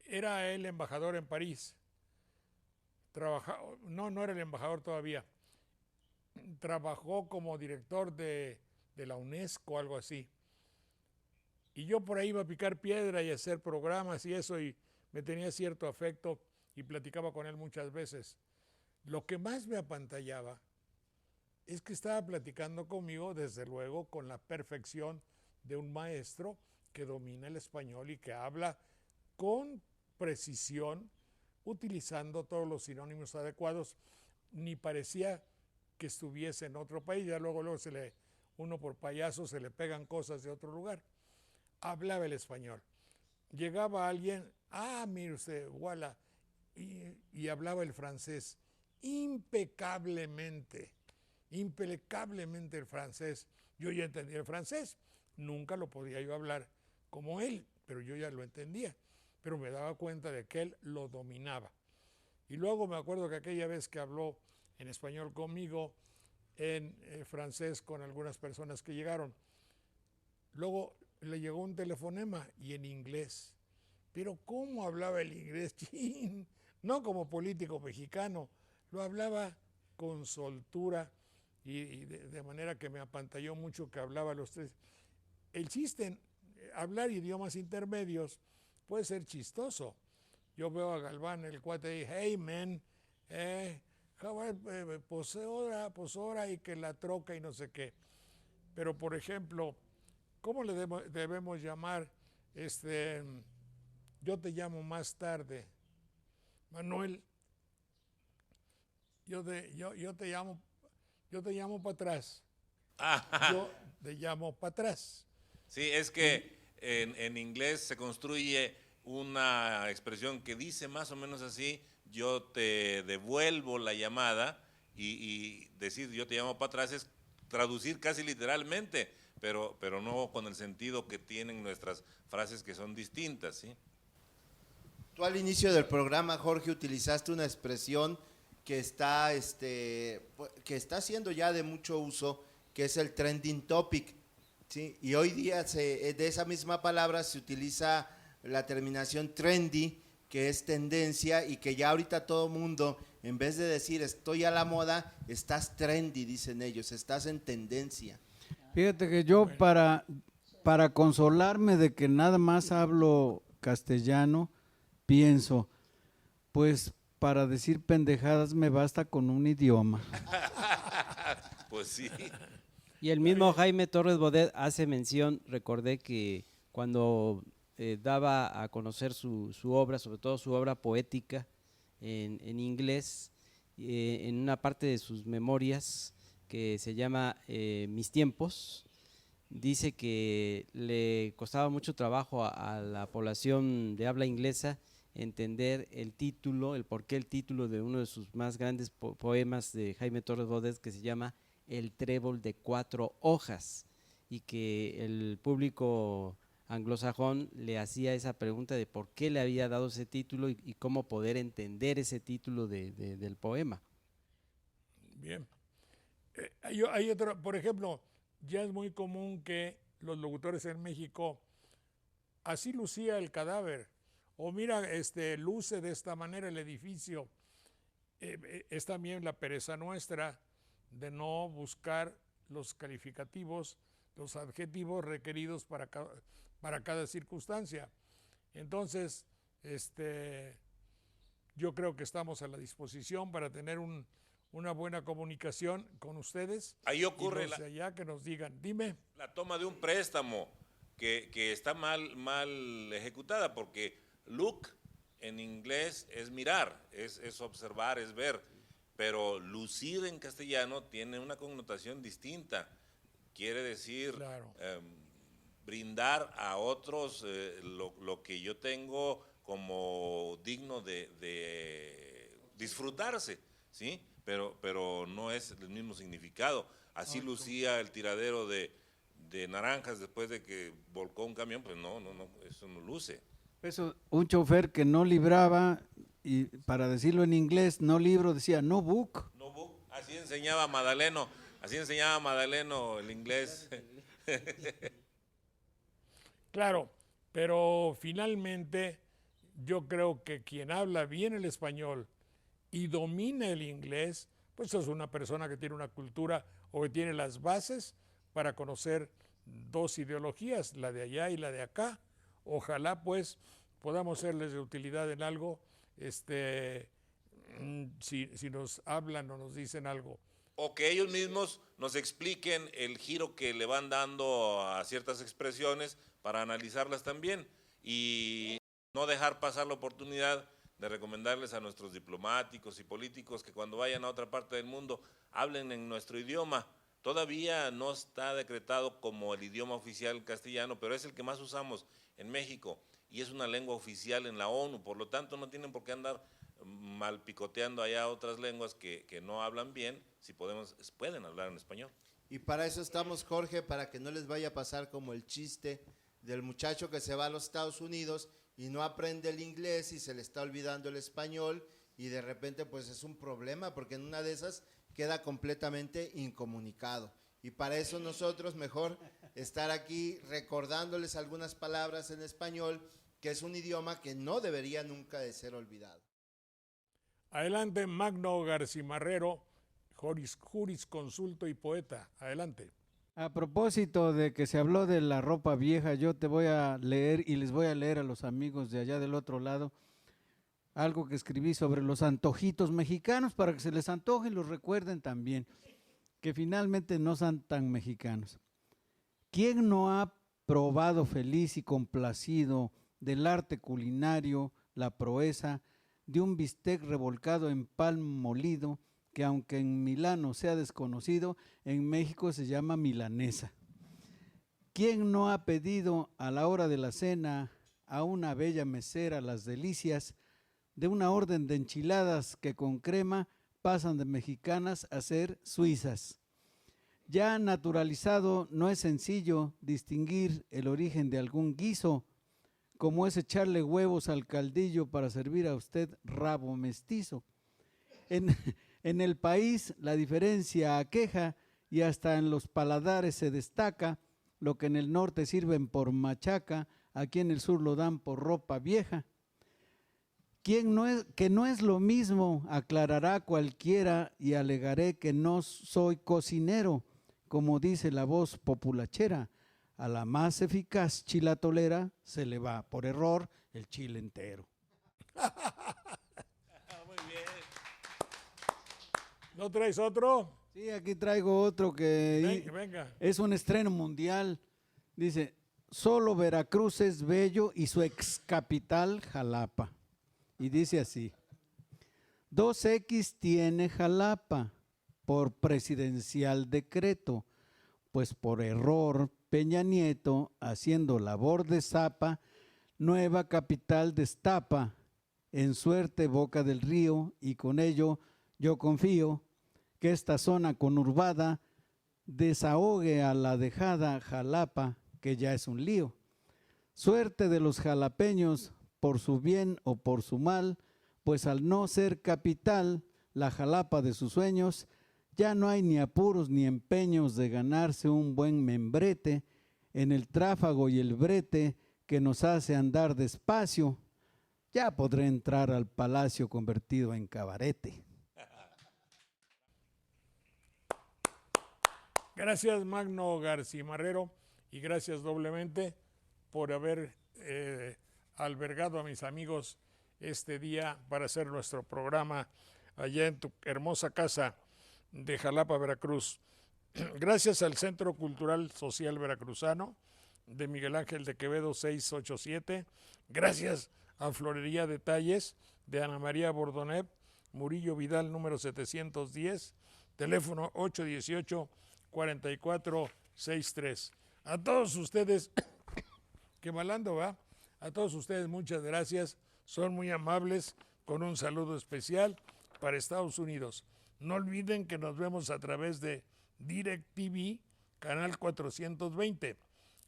era el embajador en París. No era el embajador todavía. Trabajó como director de la UNESCO, algo así. Y yo por ahí iba a picar piedra y a hacer programas y eso, y me tenía cierto afecto y platicaba con él muchas veces. Lo que más me apantallaba es que estaba platicando conmigo, desde luego, con la perfección de un maestro que domina el español y que habla con precisión, utilizando todos los sinónimos adecuados. Ni parecía que estuviese en otro país. Ya luego uno por payaso se le pegan cosas de otro lugar. Hablaba el español. Llegaba alguien, mire usted, voilà, y hablaba el francés impecablemente el francés. Yo ya entendía el francés, nunca lo podía yo hablar como él, pero yo ya lo entendía, pero me daba cuenta de que él lo dominaba. Y luego me acuerdo que aquella vez que habló en español conmigo, en francés con algunas personas que llegaron, luego le llegó un telefonema y en inglés. Pero ¿cómo hablaba el inglés? ¡Chin! No como político mexicano, lo hablaba con soltura y de manera que me apantalló mucho que hablaba los tres. El chiste en hablar idiomas intermedios puede ser chistoso. Yo veo a Galván, el cuate, y hey man, pues ahora y que la troca y no sé qué. Pero por ejemplo, ¿cómo le debemos llamar? Yo te llamo más tarde, Manuel. yo te llamo para atrás. Ah, Yo te llamo para atrás. sí, es que en inglés se construye una expresión que dice más o menos así: yo te devuelvo la llamada, y decir yo te llamo para atrás es traducir casi literalmente, pero no con el sentido que tienen nuestras frases, que son distintas, ¿sí? Tú al inicio del programa, Jorge, utilizaste una expresión que está siendo ya de mucho uso, que es el trending topic, ¿sí? Y hoy día de esa misma palabra se utiliza la terminación trendy, que es tendencia, y que ya ahorita todo mundo, en vez de decir estoy a la moda, estás trendy, dicen ellos, estás en tendencia. Fíjate que yo para consolarme de que nada más hablo castellano, pienso, pues para decir pendejadas me basta con un idioma. Pues sí. Y el mismo Jaime Torres Bodet hace mención, recordé que cuando daba a conocer su obra, sobre todo su obra poética en inglés, en una parte de sus memorias que se llama Mis tiempos, dice que le costaba mucho trabajo a la población de habla inglesa entender el título, el porqué el título de uno de sus más grandes poemas de Jaime Torres Bodet, que se llama El trébol de 4 hojas, y que el público anglosajón le hacía esa pregunta de por qué le había dado ese título y cómo poder entender ese título del poema. Bien. Hay otro, por ejemplo, ya es muy común que los locutores en México, así lucía el cadáver, o mira, luce de esta manera el edificio. Es también la pereza nuestra de no buscar los calificativos, los adjetivos requeridos para cada circunstancia. Entonces, yo creo que estamos a la disposición para tener una buena comunicación con ustedes. Ahí ocurre allá que nos digan, dime. La toma de un préstamo que está mal ejecutada, porque look en inglés es mirar, es observar, es ver, pero lucir en castellano tiene una connotación distinta. Quiere decir, claro, brindar a otros lo que yo tengo como digno de disfrutarse, ¿sí? Pero no es el mismo significado. Así lucía el tiradero de naranjas después de que volcó un camión, pues no, eso no luce. Eso, un chofer que no libraba, y para decirlo en inglés, no libro, decía no book. No book, así enseñaba Madaleno el inglés. Claro, pero finalmente yo creo que quien habla bien el español y domina el inglés, pues es una persona que tiene una cultura o que tiene las bases para conocer dos ideologías, la de allá y la de acá. Ojalá pues podamos serles de utilidad en algo, si nos hablan o nos dicen algo. O que ellos mismos nos expliquen el giro que le van dando a ciertas expresiones para analizarlas también, y no dejar pasar la oportunidad de recomendarles a nuestros diplomáticos y políticos que cuando vayan a otra parte del mundo hablen en nuestro idioma. Todavía no está decretado como el idioma oficial castellano, pero es el que más usamos en México y es una lengua oficial en la ONU, por lo tanto no tienen por qué andar mal picoteando allá otras lenguas que no hablan bien, si pueden hablar en español. Y para eso estamos, Jorge, para que no les vaya a pasar como el chiste del muchacho que se va a los Estados Unidos y no aprende el inglés y se le está olvidando el español, y de repente pues es un problema, porque en una de esas queda completamente incomunicado. Y para eso nosotros mejor estar aquí recordándoles algunas palabras en español, que es un idioma que no debería nunca de ser olvidado. Adelante, Magno Garcimarrero, jurisconsulto y poeta. Adelante. A propósito de que se habló de la ropa vieja, yo te voy a leer y les voy a leer a los amigos de allá del otro lado algo que escribí sobre los antojitos mexicanos para que se les antoje y los recuerden también, que finalmente no son tan mexicanos. ¿Quién no ha probado feliz y complacido del arte culinario, la proeza de un bistec revolcado en pan molido que aunque en Milano sea desconocido, en México se llama milanesa. ¿Quién no ha pedido a la hora de la cena a una bella mesera las delicias de una orden de enchiladas que con crema pasan de mexicanas a ser suizas? Ya naturalizado, no es sencillo distinguir el origen de algún guiso, como es echarle huevos al caldillo para servir a usted rabo mestizo. En el país la diferencia aqueja y hasta en los paladares se destaca. Lo que en el norte sirven por machaca, aquí en el sur lo dan por ropa vieja. Que no es lo mismo, aclarará cualquiera y alegaré que no soy cocinero, como dice la voz populachera. A la más eficaz chilatolera se le va por error el chile entero. Muy bien. ¿No traes otro? Sí, aquí traigo otro que Venga. es un estreno mundial. Dice, solo Veracruz es bello y su ex capital Jalapa. Y dice así, 2X tiene Jalapa por presidencial decreto, pues por error Peña Nieto, haciendo labor de zapa, nueva capital destapa, en suerte Boca del Río, y con ello yo confío que esta zona conurbada desahogue a la dejada Jalapa, que ya es un lío. Suerte de los jalapeños, por su bien o por su mal, pues al no ser capital, la Jalapa de sus sueños, ya no hay ni apuros ni empeños de ganarse un buen membrete en el tráfago y el brete que nos hace andar despacio. Ya podré entrar al palacio convertido en cabarete. Gracias, Magno Garcimarrero, y gracias doblemente por haber albergado a mis amigos este día para hacer nuestro programa allá en tu hermosa casa de Jalapa, Veracruz. Gracias al Centro Cultural Social Veracruzano de Miguel Ángel de Quevedo 687. Gracias a Florería Detalles de Ana María Bordonet, Murillo Vidal número 710, teléfono 818-4463. A todos ustedes, que malando va, a todos ustedes muchas gracias, son muy amables, con un saludo especial para Estados Unidos. No olviden que nos vemos a través de DirecTV, canal 420,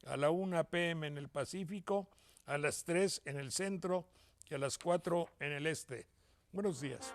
a la 1 p.m. en el Pacífico, a las 3 en el centro y a las 4 en el este. Buenos días.